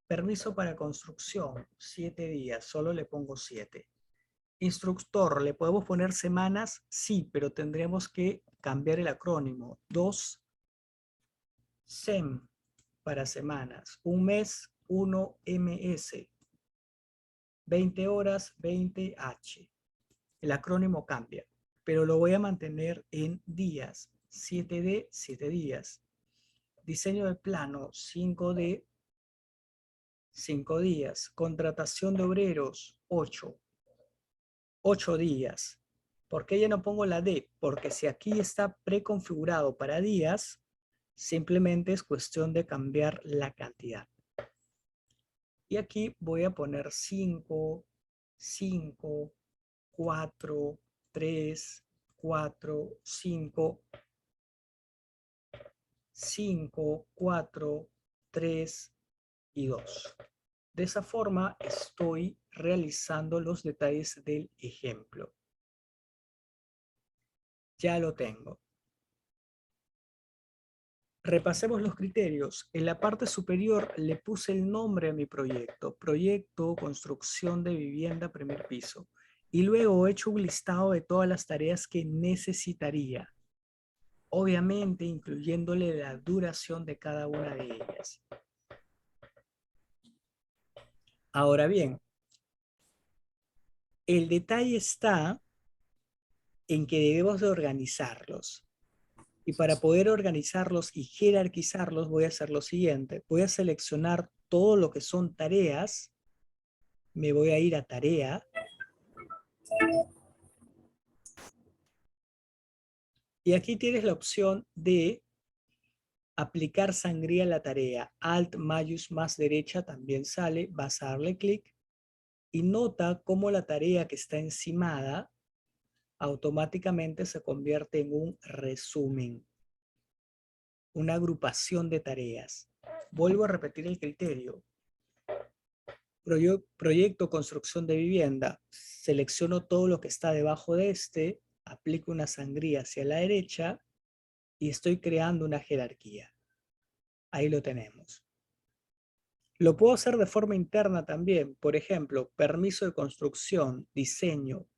Permiso para construcción, 7 días. Solo le pongo 7. Instructor, ¿le podemos poner semanas? Sí, pero tendremos que cambiar el acrónimo. 2 SEM para semanas. Un mes, 1 MS. 20 horas, 20H. El acrónimo cambia, pero lo voy a mantener en días. 7D, 7 días. Diseño de plano, 5D, 5 días. Contratación de obreros, 8. 8 días. ¿Por qué ya no pongo la D? Porque si aquí está preconfigurado para días, simplemente es cuestión de cambiar la cantidad. Y aquí voy a poner 5, 5, 4, 3, 4, 5, 5, 4, 3 y 2. De esa forma estoy realizando los detalles del ejemplo. Ya lo tengo. Repasemos los criterios. En la parte superior le puse el nombre a mi proyecto. Proyecto Construcción de Vivienda Primer Piso. Y luego he hecho un listado de todas las tareas que necesitaría. Obviamente incluyéndole la duración de cada una de ellas. Ahora bien, el detalle está en que debemos de organizarlos. Y para poder organizarlos y jerarquizarlos voy a hacer lo siguiente. Voy a seleccionar todo lo que son tareas, me voy a ir a tarea. Y aquí tienes la opción de aplicar sangría a la tarea. Alt mayús más derecha también sale, vas a darle clic y nota cómo la tarea que está encimada automáticamente se convierte en un resumen, una agrupación de tareas. Vuelvo a repetir el criterio. Proyecto construcción de vivienda. Selecciono todo lo que está debajo de este, aplico una sangría hacia la derecha y estoy creando una jerarquía. Ahí lo tenemos. Lo puedo hacer de forma interna también. Por ejemplo, permiso de construcción, diseño,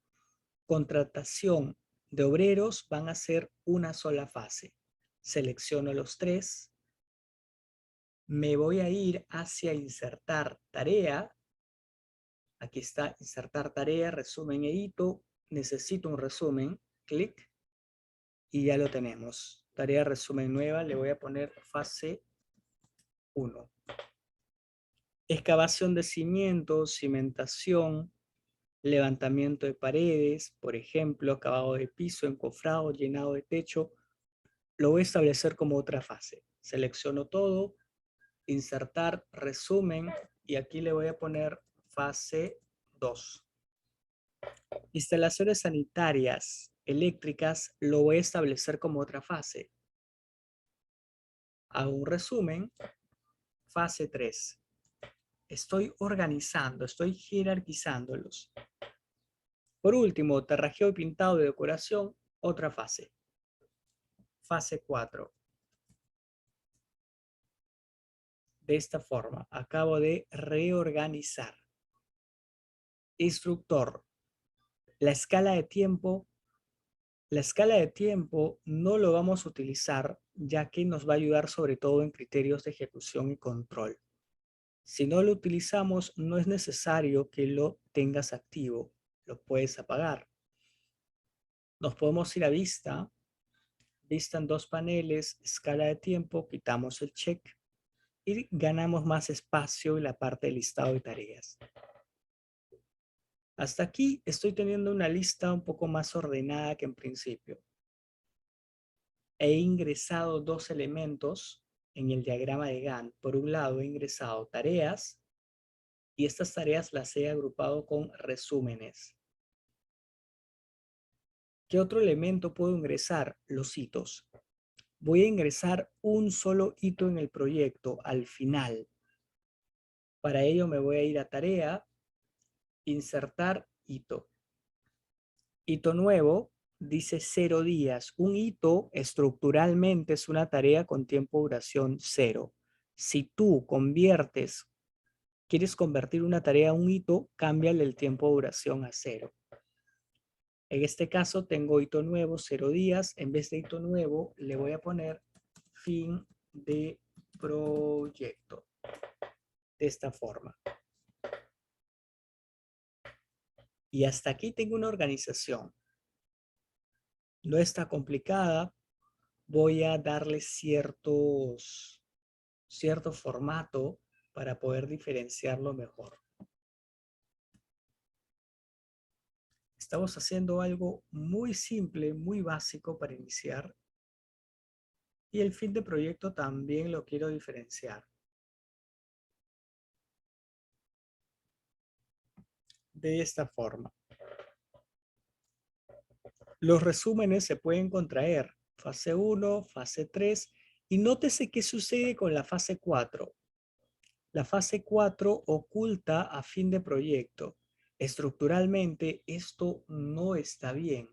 contratación de obreros van a ser una sola fase. Selecciono los tres. Me voy a ir hacia insertar tarea. Aquí está insertar tarea, resumen e hito. Necesito un resumen. Clic. Y ya lo tenemos. Tarea resumen nueva. Le voy a poner fase 1. Excavación de cimientos, cimentación, levantamiento de paredes, por ejemplo, acabado de piso, encofrado, llenado de techo, lo voy a establecer como otra fase. Selecciono todo, insertar, resumen, y aquí le voy a poner fase 2. Instalaciones sanitarias, eléctricas, lo voy a establecer como otra fase. Hago un resumen, fase 3. Estoy organizando, estoy jerarquizándolos. Por último, terrajeo y pintado de decoración, otra fase. Fase 4. De esta forma, acabo de reorganizar. Instructor. La escala de tiempo no lo vamos a utilizar ya que nos va a ayudar sobre todo en criterios de ejecución y control. Si no lo utilizamos, no es necesario que lo tengas activo. Lo puedes apagar. Nos podemos ir a vista. Vista en dos paneles, escala de tiempo, quitamos el check y ganamos más espacio en la parte de listado de tareas. Hasta aquí estoy teniendo una lista un poco más ordenada que en principio. He ingresado dos elementos en el diagrama de Gantt. Por un lado he ingresado tareas y estas tareas las he agrupado con resúmenes. ¿Qué otro elemento puedo ingresar? Los hitos. Voy a ingresar un solo hito en el proyecto al final. Para ello me voy a ir a tarea, insertar hito. Hito nuevo dice 0 días. Un hito estructuralmente es una tarea con tiempo de duración 0. Si tú quieres convertir una tarea a un hito, cámbiale el tiempo de duración a 0. En este caso tengo hito nuevo, 0 días. En vez de hito nuevo, le voy a poner fin de proyecto. De esta forma. Y hasta aquí tengo una organización. No está complicada. Voy a darle cierto formato para poder diferenciarlo mejor. Estamos haciendo algo muy simple, muy básico para iniciar. Y el fin de proyecto también lo quiero diferenciar. De esta forma. Los resúmenes se pueden contraer. Fase 1, fase 3. Y nótese qué sucede con la fase 4. La fase 4 oculta a fin de proyecto. Estructuralmente esto no está bien.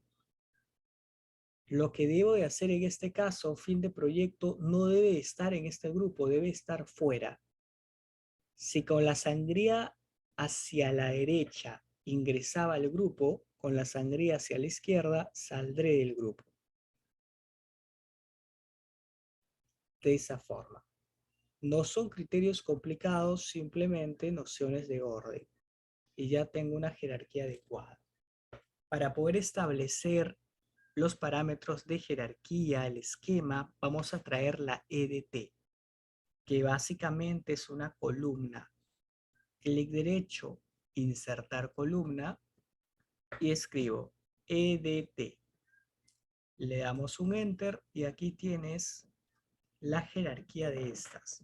Lo que debo de hacer en este caso, fin de proyecto, no debe estar en este grupo, debe estar fuera. Si con la sangría hacia la derecha ingresaba al grupo, con la sangría hacia la izquierda saldré del grupo. De esa forma. No son criterios complicados, simplemente nociones de orden. Y ya tengo una jerarquía adecuada. Para poder establecer los parámetros de jerarquía, el esquema, vamos a traer la EDT. que básicamente es una columna. Clic derecho, insertar columna y escribo EDT. Le damos un enter y aquí tienes la jerarquía de estas.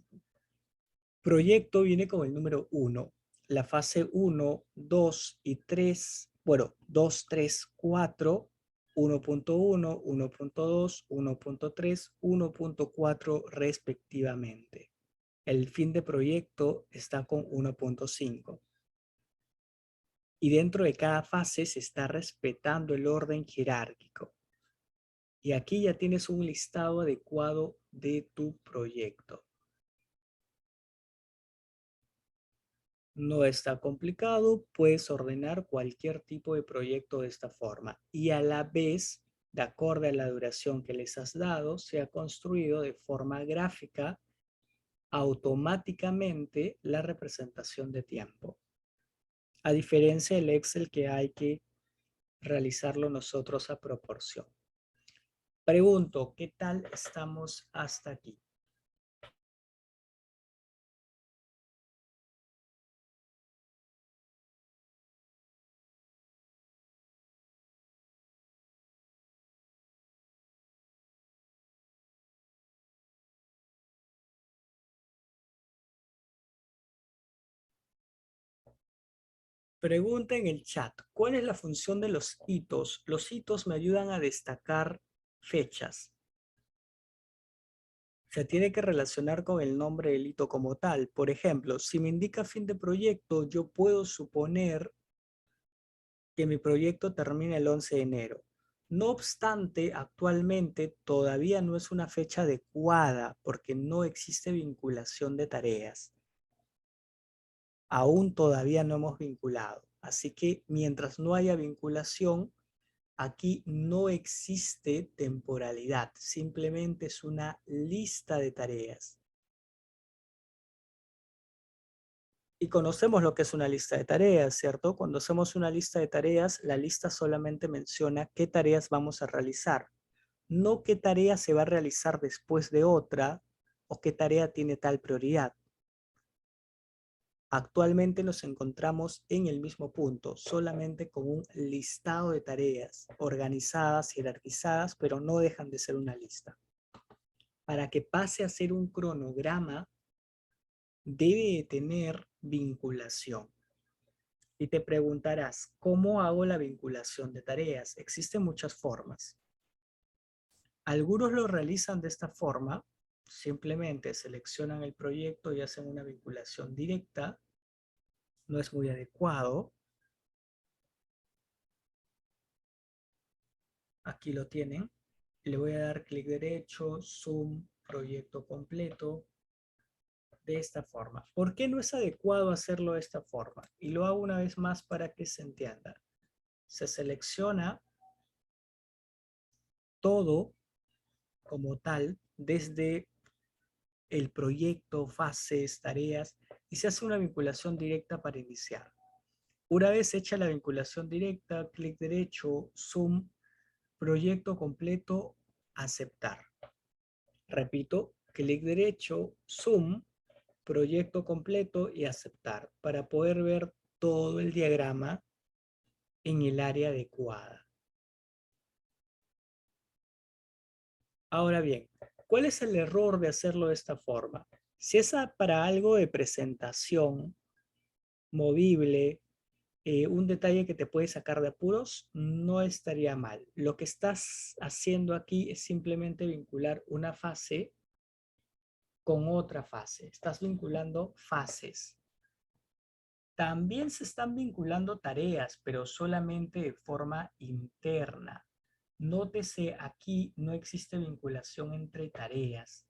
Proyecto viene con el número 1. La fase 1, 2 y 3, bueno, 2, 3, 4, 1.1, 1.2, 1.3, 1.4 respectivamente. El fin de proyecto está con 1.5. Y dentro de cada fase se está respetando el orden jerárquico. Y aquí ya tienes un listado adecuado de tu proyecto. No está complicado, puedes ordenar cualquier tipo de proyecto de esta forma y a la vez, de acuerdo a la duración que les has dado, se ha construido de forma gráfica automáticamente la representación de tiempo. A diferencia del Excel que hay que realizarlo nosotros a proporción. Pregunto, ¿qué tal estamos hasta aquí? Pregunta en el chat, ¿cuál es la función de los hitos? Los hitos me ayudan a destacar fechas. Se tiene que relacionar con el nombre del hito como tal. Por ejemplo, si me indica fin de proyecto, yo puedo suponer que mi proyecto termina el 11 de enero. No obstante, actualmente todavía no es una fecha adecuada porque no existe vinculación de tareas. Aún todavía no hemos vinculado. Así que mientras no haya vinculación, aquí no existe temporalidad. Simplemente es una lista de tareas. Y conocemos lo que es una lista de tareas, ¿cierto? Cuando hacemos una lista de tareas, la lista solamente menciona qué tareas vamos a realizar, no qué tarea se va a realizar después de otra o qué tarea tiene tal prioridad. Actualmente nos encontramos en el mismo punto, solamente con un listado de tareas organizadas, jerarquizadas, pero no dejan de ser una lista. Para que pase a ser un cronograma, debe tener vinculación. Y te preguntarás, ¿cómo hago la vinculación de tareas? Existen muchas formas. Algunos lo realizan de esta forma, simplemente seleccionan el proyecto y hacen una vinculación directa. No es muy adecuado. Aquí lo tienen. Le voy a dar clic derecho, zoom, proyecto completo, de esta forma. ¿Por qué no es adecuado hacerlo de esta forma? Y lo hago una vez más para que se entienda. Se selecciona todo como tal desde el proyecto, fases, tareas, y se hace una vinculación directa para iniciar. Una vez hecha la vinculación directa, clic derecho, zoom, proyecto completo, aceptar. Repito, clic derecho, zoom, proyecto completo y aceptar para poder ver todo el diagrama en el área adecuada. Ahora bien, ¿cuál es el error de hacerlo de esta forma? Si es para algo de presentación, movible, un detalle que te puede sacar de apuros, no estaría mal. Lo que estás haciendo aquí es simplemente vincular una fase con otra fase. Estás vinculando fases. También se están vinculando tareas, pero solamente de forma interna. Nótese, aquí no existe vinculación entre tareas.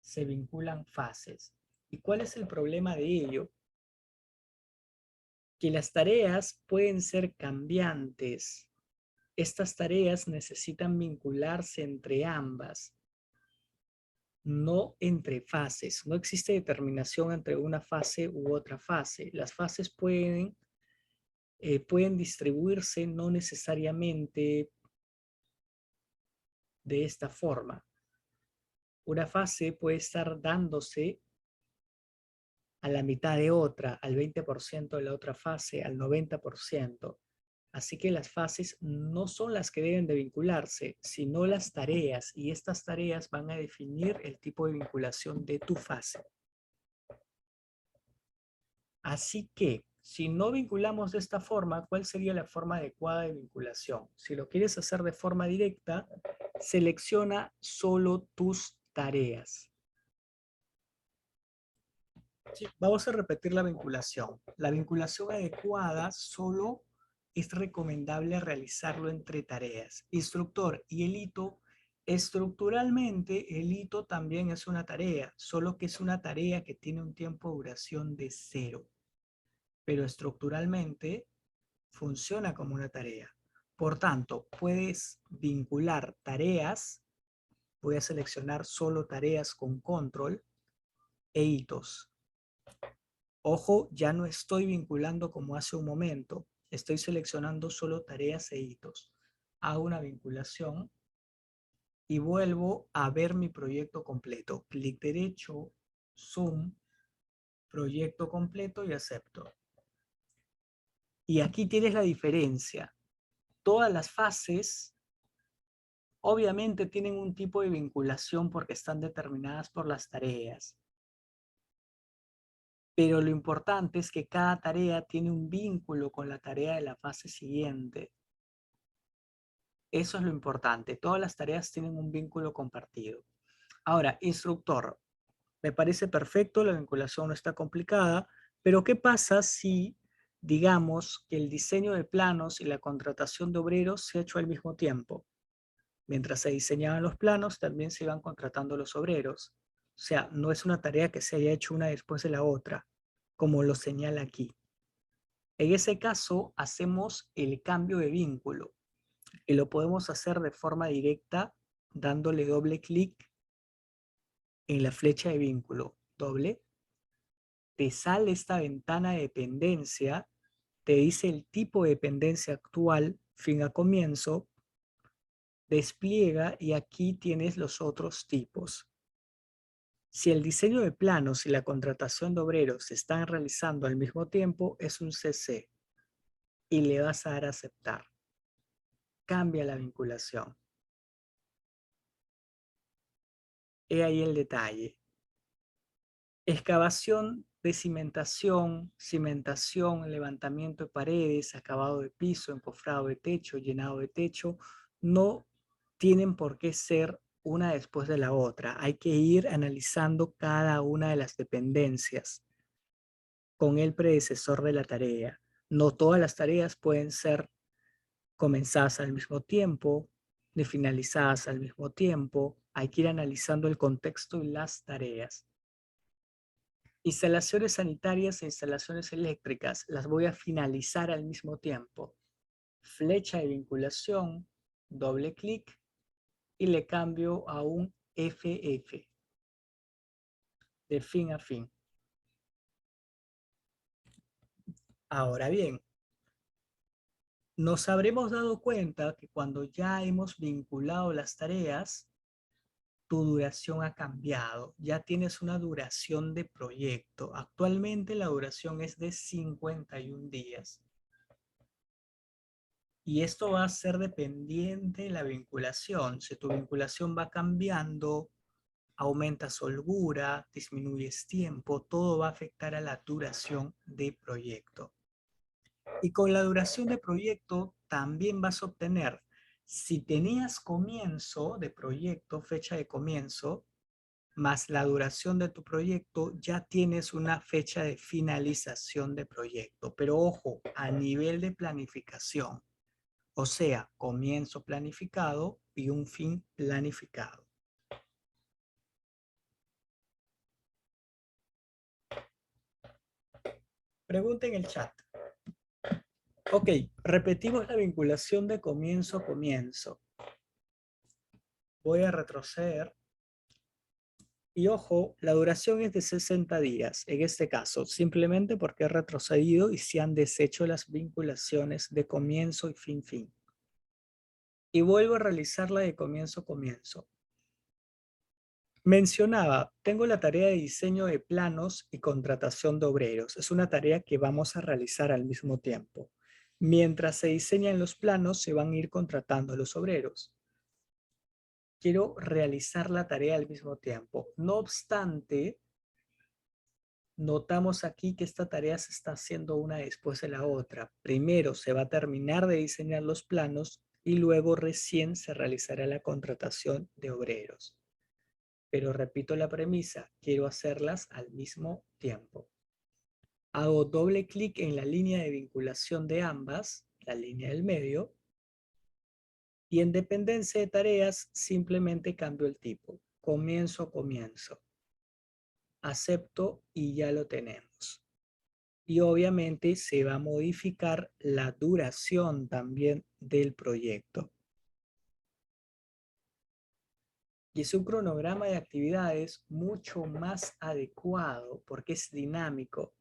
Se vinculan fases. ¿Y cuál es el problema de ello? Que las tareas pueden ser cambiantes. Estas tareas necesitan vincularse entre ambas, no entre fases. No existe determinación entre una fase u otra fase. Las fases pueden distribuirse no necesariamente de esta forma. Una fase puede estar dándose a la mitad de otra, al 20% de la otra fase, al 90%. Así que las fases no son las que deben de vincularse, sino las tareas, y estas tareas van a definir el tipo de vinculación de tu fase. Así que, si no vinculamos de esta forma, ¿cuál sería la forma adecuada de vinculación? Si lo quieres hacer de forma directa, selecciona solo tus tareas. Sí, vamos a repetir la vinculación. La vinculación adecuada solo es recomendable realizarlo entre tareas. Instructor y el hito, estructuralmente el hito también es una tarea, solo que es una tarea que tiene un tiempo de duración de 0. Pero estructuralmente funciona como una tarea. Por tanto, puedes vincular tareas, puedes seleccionar solo tareas con control e hitos. Ojo, ya no estoy vinculando como hace un momento, estoy seleccionando solo tareas e hitos. Hago una vinculación y vuelvo a ver mi proyecto completo. Clic derecho, zoom, proyecto completo y acepto. Y aquí tienes la diferencia. Todas las fases obviamente tienen un tipo de vinculación porque están determinadas por las tareas. Pero lo importante es que cada tarea tiene un vínculo con la tarea de la fase siguiente. Eso es lo importante. Todas las tareas tienen un vínculo compartido. Ahora, instructor. Me parece perfecto, la vinculación no está complicada, pero ¿qué pasa si, digamos, que el diseño de planos y la contratación de obreros se ha hecho al mismo tiempo? Mientras se diseñaban los planos, también se iban contratando los obreros. O sea, no es una tarea que se haya hecho una después de la otra, como lo señala aquí. En ese caso, hacemos el cambio de vínculo y lo podemos hacer de forma directa dándole doble clic en la flecha de vínculo. Doble. Te sale esta ventana de dependencia, te dice el tipo de dependencia actual, fin a comienzo, despliega y aquí tienes los otros tipos. Si el diseño de planos y la contratación de obreros se están realizando al mismo tiempo, es un CC y le vas a dar a aceptar. Cambia la vinculación. He ahí el detalle. Excavación de cimentación, levantamiento de paredes, acabado de piso, encofrado de techo, llenado de techo, no tienen por qué ser una después de la otra. Hay que ir analizando cada una de las dependencias con el predecesor de la tarea. No todas las tareas pueden ser comenzadas al mismo tiempo, ni finalizadas al mismo tiempo. Hay que ir analizando el contexto y las tareas. Instalaciones sanitarias e instalaciones eléctricas las voy a finalizar al mismo tiempo. Flecha de vinculación, doble clic y le cambio a un FF de fin a fin. Ahora bien, nos habremos dado cuenta que cuando ya hemos vinculado las tareas, tu duración ha cambiado. Ya tienes una duración de proyecto. Actualmente la duración es de 51 días. Y esto va a ser dependiente de la vinculación. Si tu vinculación va cambiando, aumentas holgura, disminuyes tiempo, todo va a afectar a la duración de proyecto. Y con la duración de proyecto también vas a obtener, si tenías comienzo de proyecto, fecha de comienzo, más la duración de tu proyecto, ya tienes una fecha de finalización de proyecto. Pero ojo, a nivel de planificación. O sea, comienzo planificado y un fin planificado. Pregunta en el chat. Ok, repetimos la vinculación de comienzo a comienzo. Voy a retroceder. Y ojo, la duración es de 60 días, en este caso, simplemente porque he retrocedido y se han deshecho las vinculaciones de comienzo y fin. Y vuelvo a realizar la de comienzo. Mencionaba, tengo la tarea de diseño de planos y contratación de obreros. Es una tarea que vamos a realizar al mismo tiempo. Mientras se diseñan los planos, se van a ir contratando a los obreros. Quiero realizar la tarea al mismo tiempo. No obstante, notamos aquí que esta tarea se está haciendo una después de la otra. Primero se va a terminar de diseñar los planos y luego recién se realizará la contratación de obreros. Pero repito la premisa, quiero hacerlas al mismo tiempo. Hago doble clic en la línea de vinculación de ambas, la línea del medio, y en dependencia de tareas simplemente cambio el tipo. Comienzo. Acepto y ya lo tenemos. Y obviamente se va a modificar la duración también del proyecto. Y es un cronograma de actividades mucho más adecuado porque es dinámico.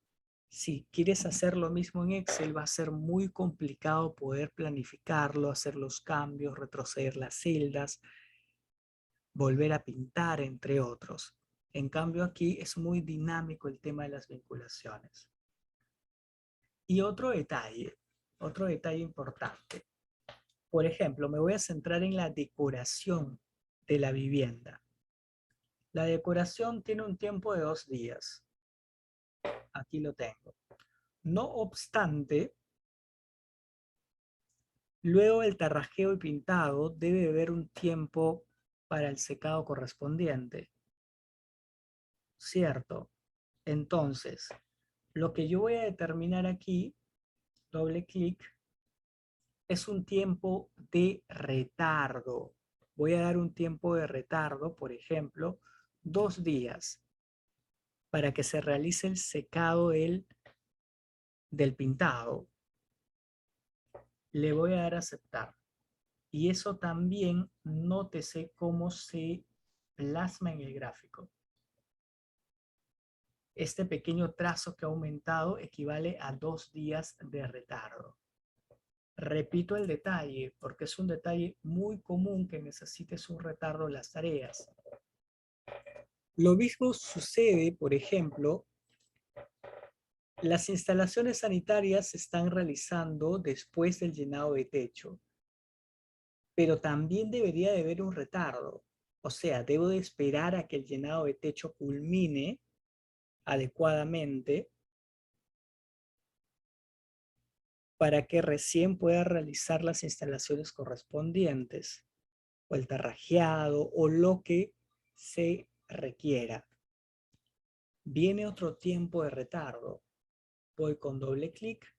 Si quieres hacer lo mismo en Excel, va a ser muy complicado poder planificarlo, hacer los cambios, retroceder las celdas, volver a pintar, entre otros. En cambio, aquí es muy dinámico el tema de las vinculaciones. Y otro detalle importante. Por ejemplo, me voy a centrar en la decoración de la vivienda. La decoración tiene un tiempo de 2 días. Aquí lo tengo. No obstante, luego del tarrajeo y pintado debe haber un tiempo para el secado correspondiente. ¿Cierto? Entonces, lo que yo voy a determinar aquí, doble clic, es un tiempo de retardo. Voy a dar un tiempo de retardo, por ejemplo, 2 días para que se realice el secado del pintado. Le voy a dar a aceptar. Y eso también nótese cómo se plasma en el gráfico. Este pequeño trazo que ha aumentado equivale a 2 días de retardo. Repito el detalle porque es un detalle muy común que necesites un retardo en las tareas. Lo mismo sucede, por ejemplo, las instalaciones sanitarias se están realizando después del llenado de techo, pero también debería de haber un retardo. O sea, debo de esperar a que el llenado de techo culmine adecuadamente para que recién pueda realizar las instalaciones correspondientes, o el tarrajeado, o lo que se requiera. Viene otro tiempo de retardo. Voy con doble clic.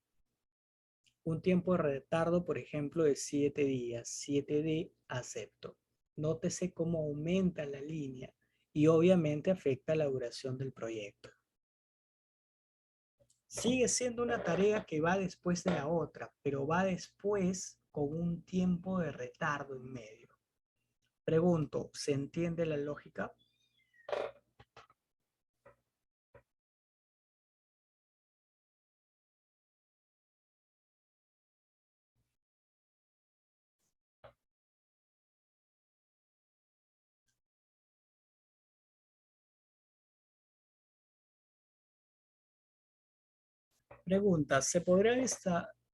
Un tiempo de retardo, por ejemplo, de 7 días. 7D, acepto. Nótese cómo aumenta la línea y obviamente afecta la duración del proyecto. Sigue siendo una tarea que va después de la otra, pero va después con un tiempo de retardo en medio. Pregunto, ¿se entiende la lógica? Pregunta, ¿se podrían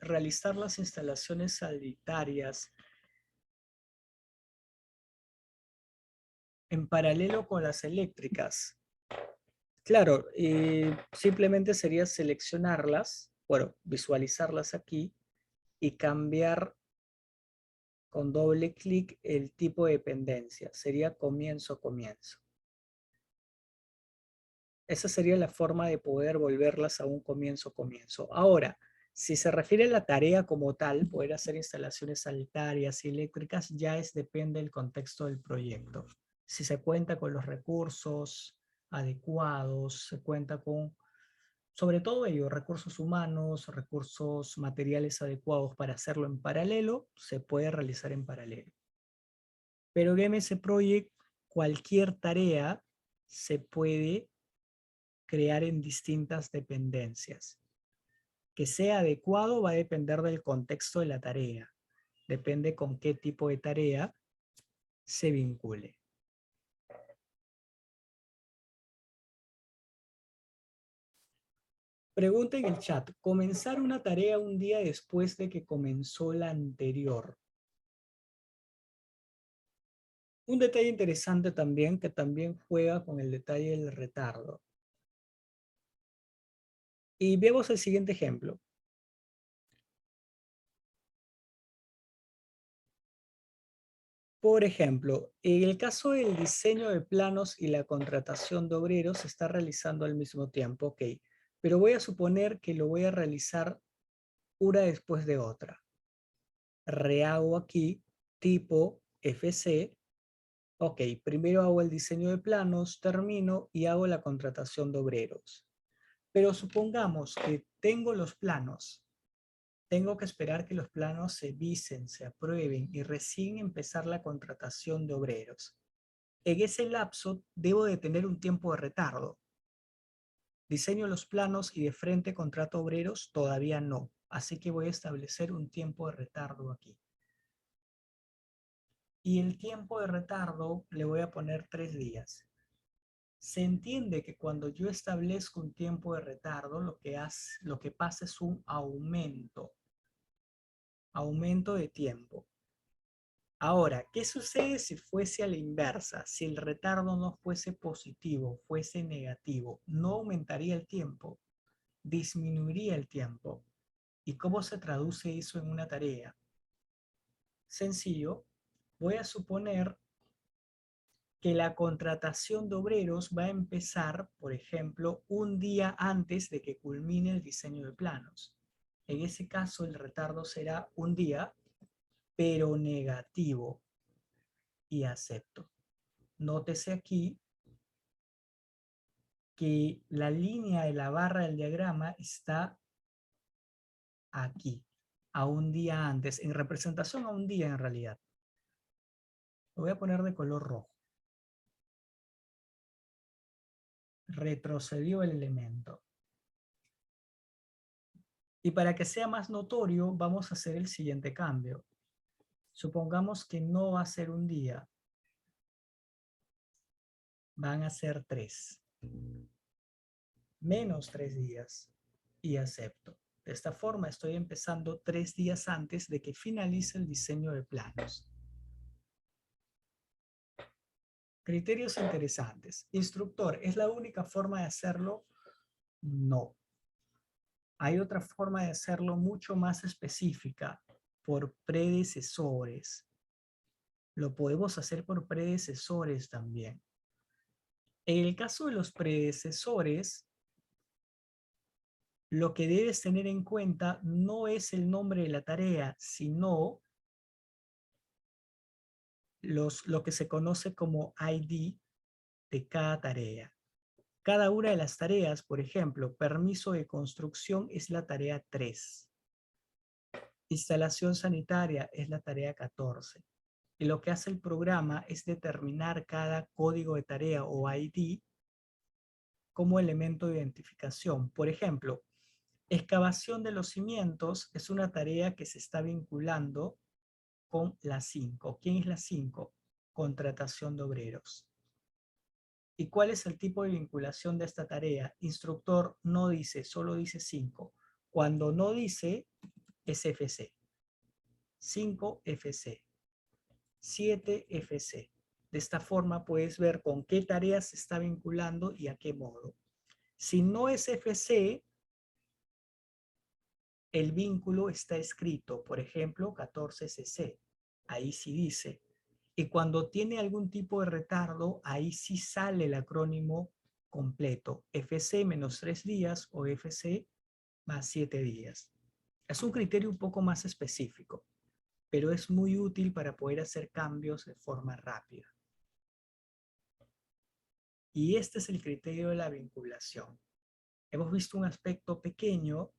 realizar las instalaciones sanitarias en paralelo con las eléctricas? Claro, simplemente sería seleccionarlas, bueno, visualizarlas aquí y cambiar con doble clic el tipo de dependencia. Sería comienzo. Esa sería la forma de poder volverlas a un comienzo. Ahora, si se refiere a la tarea como tal, poder hacer instalaciones sanitarias y eléctricas, depende del contexto del proyecto. Si se cuenta con los recursos adecuados, se cuenta con, sobre todo ellos, recursos humanos, recursos materiales adecuados para hacerlo en paralelo, se puede realizar en paralelo. Pero en MS Project, cualquier tarea se puede crear en distintas dependencias. Que sea adecuado va a depender del contexto de la tarea. Depende con qué tipo de tarea se vincule. Pregunta en el chat, ¿comenzar una tarea un día después de que comenzó la anterior? Un detalle interesante también, que también juega con el detalle del retardo. Y veamos el siguiente ejemplo. Por ejemplo, en el caso del diseño de planos y la contratación de obreros se está realizando al mismo tiempo, ok. Pero voy a suponer que lo voy a realizar una después de otra. Rehago aquí tipo FC. Ok, primero hago el diseño de planos, termino y hago la contratación de obreros. Pero supongamos que tengo los planos. Tengo que esperar que los planos se visen, se aprueben y recién empezar la contratación de obreros. En ese lapso debo de tener un tiempo de retardo. Diseño los planos y de frente contrato obreros, todavía no. Así que voy a establecer un tiempo de retardo aquí. Y el tiempo de retardo le voy a poner 3 días. Se entiende que cuando yo establezco un tiempo de retardo, lo que pasa es un aumento de tiempo. Ahora, ¿qué sucede si fuese a la inversa? Si el retardo no fuese positivo, fuese negativo, no aumentaría el tiempo, disminuiría el tiempo. ¿Y cómo se traduce eso en una tarea? Sencillo, voy a suponer que la contratación de obreros va a empezar, por ejemplo, un día antes de que culmine el diseño de planos. En ese caso, el retardo será un día, pero negativo, y acepto. Nótese aquí que la línea de la barra del diagrama está aquí, a un día antes, en representación a un día en realidad. Lo voy a poner de color rojo. Retrocedió el elemento. Y para que sea más notorio, vamos a hacer el siguiente cambio. Supongamos que no va a ser un día, van a ser 3. Menos 3 días y acepto. De esta forma estoy empezando 3 días antes de que finalice el diseño de planos. Criterios interesantes. Instructor, ¿es la única forma de hacerlo? No. Hay otra forma de hacerlo mucho más específica, por predecesores. Lo podemos hacer por predecesores también. En el caso de los predecesores, lo que debes tener en cuenta no es el nombre de la tarea, sino lo que se conoce como ID de cada tarea. Cada una de las tareas, por ejemplo, permiso de construcción es la tarea 3. Instalación sanitaria es la tarea 14. Y lo que hace el programa es determinar cada código de tarea o ID como elemento de identificación. Por ejemplo, excavación de los cimientos es una tarea que se está vinculando con la 5. ¿Quién es la 5? Contratación de obreros. ¿Y cuál es el tipo de vinculación de esta tarea? Instructor no dice, solo dice 5. Cuando no dice, es FC. 5 FC. 7 FC. De esta forma puedes ver con qué tareas se está vinculando y a qué modo. Si no es FC, el vínculo está escrito, por ejemplo, 14CC. Ahí sí dice. Y cuando tiene algún tipo de retardo, ahí sí sale el acrónimo completo. FC menos 3 días o FC más 7 días. Es un criterio un poco más específico, pero es muy útil para poder hacer cambios de forma rápida. Y este es el criterio de la vinculación. Hemos visto un aspecto pequeño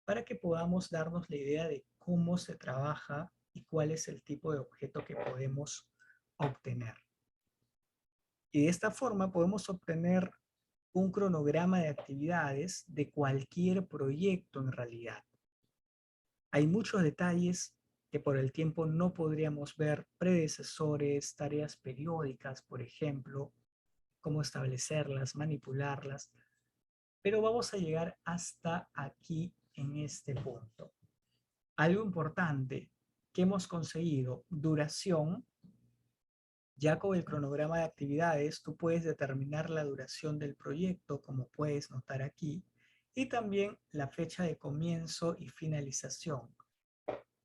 para que podamos darnos la idea de cómo se trabaja y cuál es el tipo de objeto que podemos obtener. Y de esta forma podemos obtener un cronograma de actividades de cualquier proyecto en realidad. Hay muchos detalles que por el tiempo no podríamos ver, predecesores, tareas periódicas, por ejemplo, cómo establecerlas, manipularlas, pero vamos a llegar hasta aquí en este punto. Algo importante que hemos conseguido, duración. Ya con el cronograma de actividades, tú puedes determinar la duración del proyecto, como puedes notar aquí, y también la fecha de comienzo y finalización.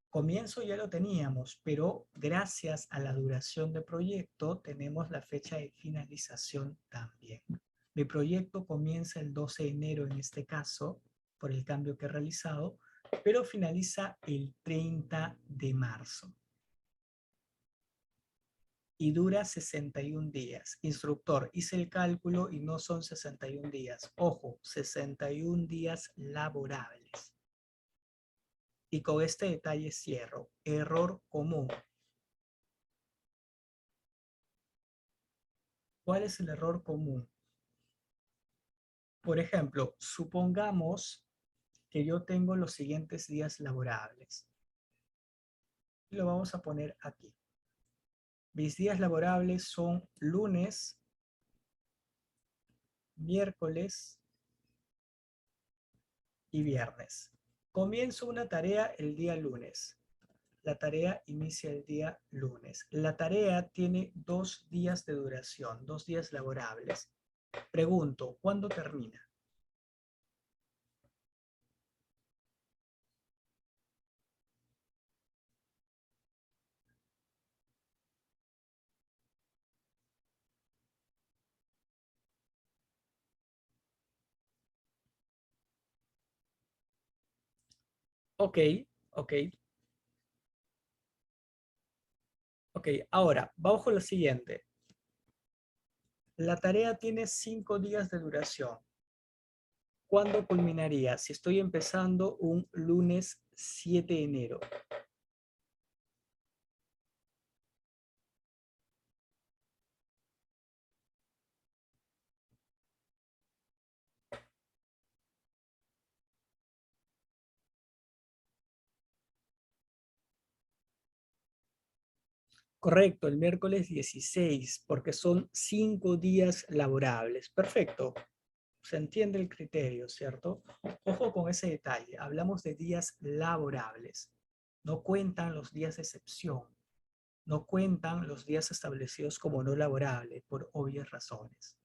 Comienzo ya lo teníamos, pero gracias a la duración del proyecto tenemos la fecha de finalización también. Mi proyecto comienza el 12 de enero en este caso, por el cambio que he realizado, pero finaliza el 30 de marzo. Y dura 61 días. Instructor, hice el cálculo y no son 61 días. Ojo, 61 días laborables. Y con este detalle cierro. Error común. ¿Cuál es el error común? Por ejemplo, supongamos que yo tengo los siguientes días laborables. Y lo vamos a poner aquí. Mis días laborables son lunes, miércoles y viernes. Comienzo una tarea el día lunes. La tarea inicia el día lunes. La tarea tiene 2 días de duración, 2 días laborables. Pregunto, ¿cuándo termina? Ok, ok, ok. Ahora, vamos con lo siguiente. La tarea tiene 5 días de duración. ¿Cuándo culminaría? Si estoy empezando un lunes 7 de enero. Correcto, el miércoles 16, porque son 5 días laborables. Perfecto. Se entiende el criterio, ¿cierto? Ojo con ese detalle. Hablamos de días laborables. No cuentan los días de excepción. No cuentan los días establecidos como no laborables por obvias razones.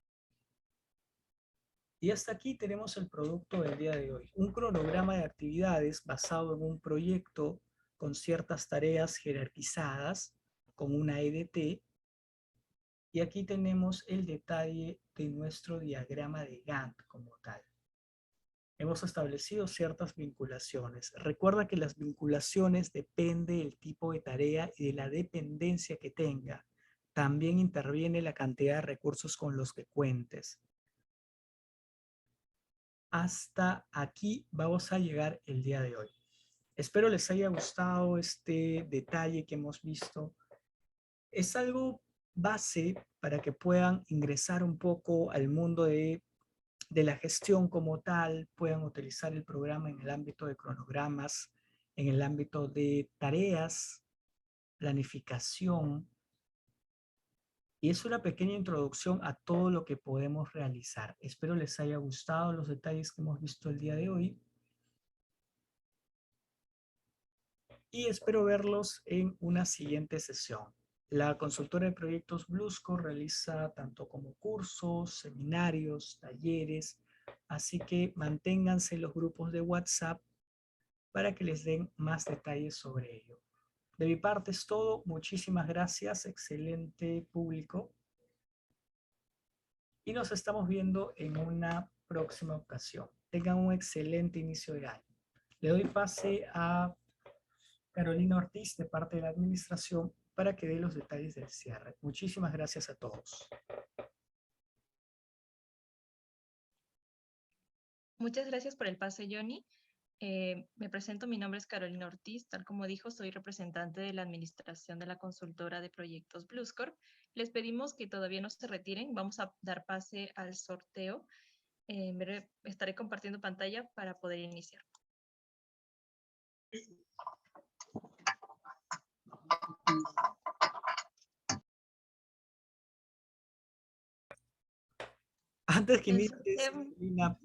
Y hasta aquí tenemos el producto del día de hoy. Un cronograma de actividades basado en un proyecto con ciertas tareas jerarquizadas, con una EDT. Y aquí tenemos el detalle de nuestro diagrama de Gantt como tal. Hemos establecido ciertas vinculaciones. Recuerda que las vinculaciones dependen del tipo de tarea y de la dependencia que tenga. También interviene la cantidad de recursos con los que cuentes. Hasta aquí vamos a llegar el día de hoy. Espero les haya gustado este detalle que hemos visto. Es algo base para que puedan ingresar un poco al mundo de la gestión como tal, puedan utilizar el programa en el ámbito de cronogramas, en el ámbito de tareas, planificación. Y es una pequeña introducción a todo lo que podemos realizar. Espero les haya gustado los detalles que hemos visto el día de hoy. Y espero verlos en una siguiente sesión. La consultora de proyectos Blusco realiza tanto como cursos, seminarios, talleres, así que manténganse en los grupos de WhatsApp para que les den más detalles sobre ello. De mi parte es todo. Muchísimas gracias. Excelente público. Y nos estamos viendo en una próxima ocasión. Tengan un excelente inicio de año. Le doy pase a Carolina Ortiz de parte de la administración para que dé los detalles del cierre. Muchísimas gracias a todos. Muchas gracias por el pase, Johnny. Me presento, mi nombre es Carolina Ortiz, tal como dijo, soy representante de la administración de la consultora de proyectos Bluescorp. Les pedimos que todavía no se retiren, vamos a dar pase al sorteo. Estaré compartiendo pantalla para poder iniciar. Antes que El inicies, sorteo, Carolina,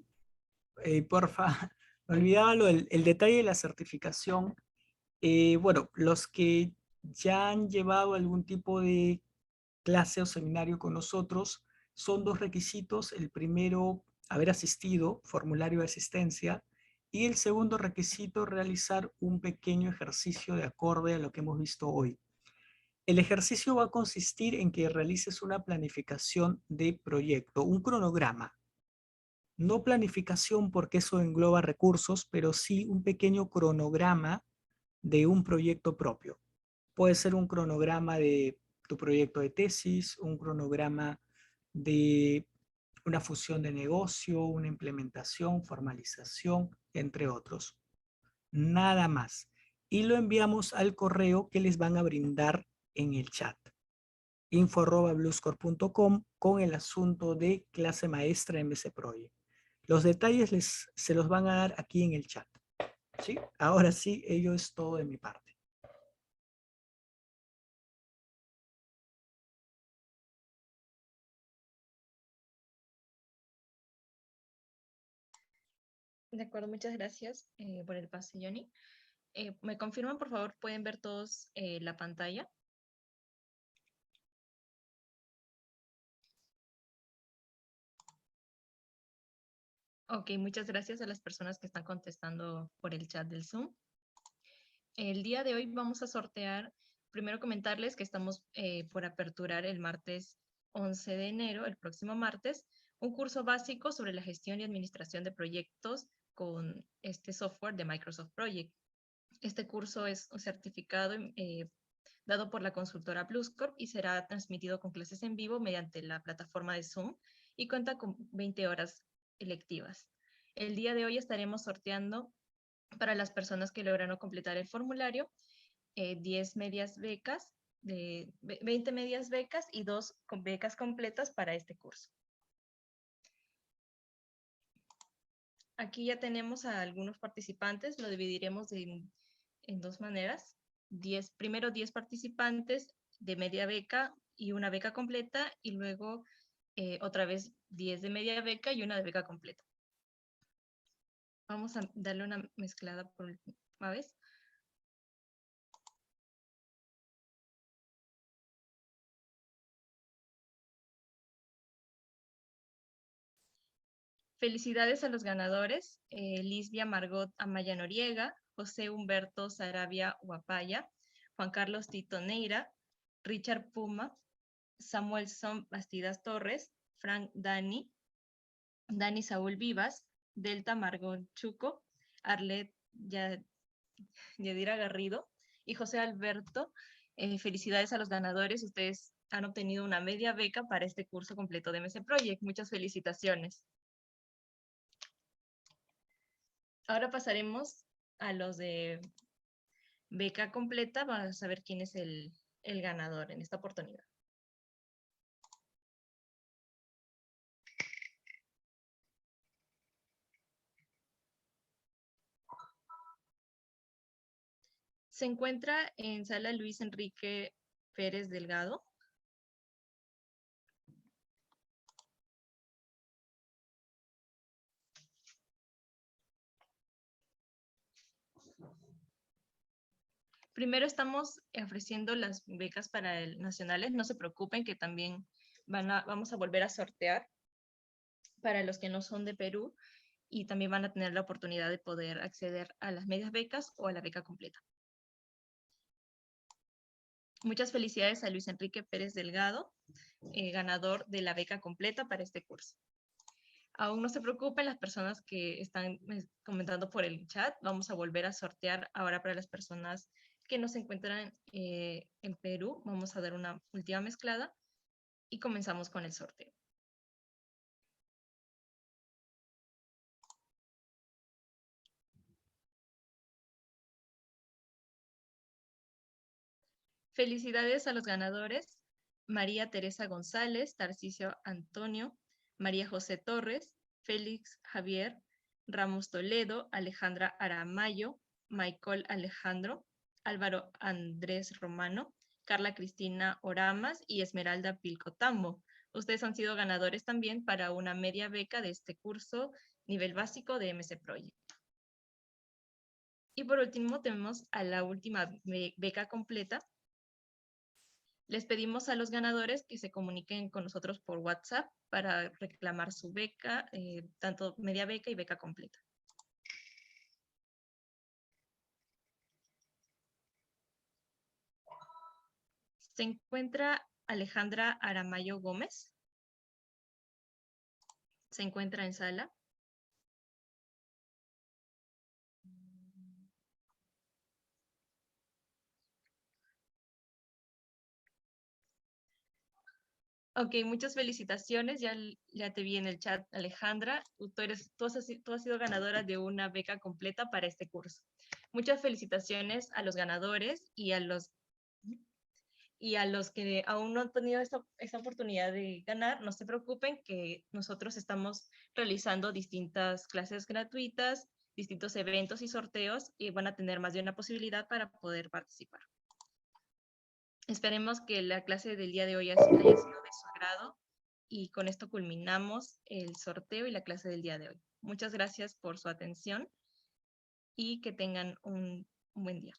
Porfa, me olvidaba el detalle de la certificación. Bueno, los que ya han llevado algún tipo de clase o seminario con nosotros, son dos requisitos. El primero, haber asistido, formulario de asistencia, y el segundo requisito, realizar un pequeño ejercicio de acorde a lo que hemos visto hoy. El ejercicio va a consistir en que realices una planificación de proyecto, un cronograma. No planificación porque eso engloba recursos, pero sí un pequeño cronograma de un proyecto propio. Puede ser un cronograma de tu proyecto de tesis, un cronograma de una fusión de negocio, una implementación, formalización, entre otros. Nada más. Y lo enviamos al correo que les van a brindar en el chat. info@bluescore.com con el asunto de clase maestra MC Project. Los detalles se los van a dar aquí en el chat. ¿Sí? Ahora sí, ello es todo de mi parte. De acuerdo, muchas gracias por el pase, Johnny. ¿Me confirman, por favor, pueden ver todos la pantalla? Ok, muchas gracias a las personas que están contestando por el chat del Zoom. El día de hoy vamos a sortear, primero comentarles que estamos por aperturar el martes 11 de enero, el próximo martes, un curso básico sobre la gestión y administración de proyectos con este software de Microsoft Project. Este curso es un certificado dado por la consultora Bluescorp y será transmitido con clases en vivo mediante la plataforma de Zoom y cuenta con 20 horas electivas. El día de hoy estaremos sorteando para las personas que lograron completar el formulario 10 medias becas, 20 medias becas y 2 becas completas para este curso. Aquí ya tenemos a algunos participantes, lo dividiremos en dos maneras. Primero 10 participantes de media beca y una beca completa, y luego otra vez 10 de media beca y una de beca completa. Vamos a darle una mezclada por última vez. Felicidades a los ganadores, Lisbia Margot Amaya Noriega, José Humberto Sarabia Huapaya, Juan Carlos Tito Neira, Richard Puma, Samuel Son Bastidas Torres, Frank Dani, Dani Saúl Vivas, Delta Margot Chuco, Arlet Yadira Garrido y José Alberto. Felicidades a los ganadores, ustedes han obtenido una media beca para este curso completo de MS Project. Muchas felicitaciones. Ahora pasaremos a los de beca completa. Vamos a ver quién es el ganador en esta oportunidad. Se encuentra en sala Luis Enrique Pérez Delgado. Primero estamos ofreciendo las becas para el nacionales. No se preocupen que también vamos a volver a sortear para los que no son de Perú y también van a tener la oportunidad de poder acceder a las medias becas o a la beca completa. Muchas felicidades a Luis Enrique Pérez Delgado, ganador de la beca completa para este curso. Aún no se preocupen las personas que están comentando por el chat. Vamos a volver a sortear ahora para las personas que no se encuentran en Perú. Vamos a dar una última mezclada y comenzamos con el sorteo. Felicidades a los ganadores: María Teresa González, Tarcisio Antonio, María José Torres, Félix Javier, Ramos Toledo, Alejandra Aramayo, Michael Alejandro, Álvaro Andrés Romano, Carla Cristina Oramas y Esmeralda Pilcotambo. Ustedes han sido ganadores también para una media beca de este curso nivel básico de MC Project. Y por último tenemos a la última beca completa. Les pedimos a los ganadores que se comuniquen con nosotros por WhatsApp para reclamar su beca, tanto media beca y beca completa. Se encuentra Alejandra Aramayo Gómez. Se encuentra en sala. Ok, muchas felicitaciones. Ya te vi en el chat, Alejandra. Tú has sido ganadora de una beca completa para este curso. Muchas felicitaciones a los ganadores y a los que aún no han tenido esta oportunidad de ganar. No se preocupen, que nosotros estamos realizando distintas clases gratuitas, distintos eventos y sorteos, y van a tener más de una posibilidad para poder participar. Esperemos que la clase del día de hoy haya sido de su agrado, y con esto culminamos el sorteo y la clase del día de hoy. Muchas gracias por su atención y que tengan un buen día.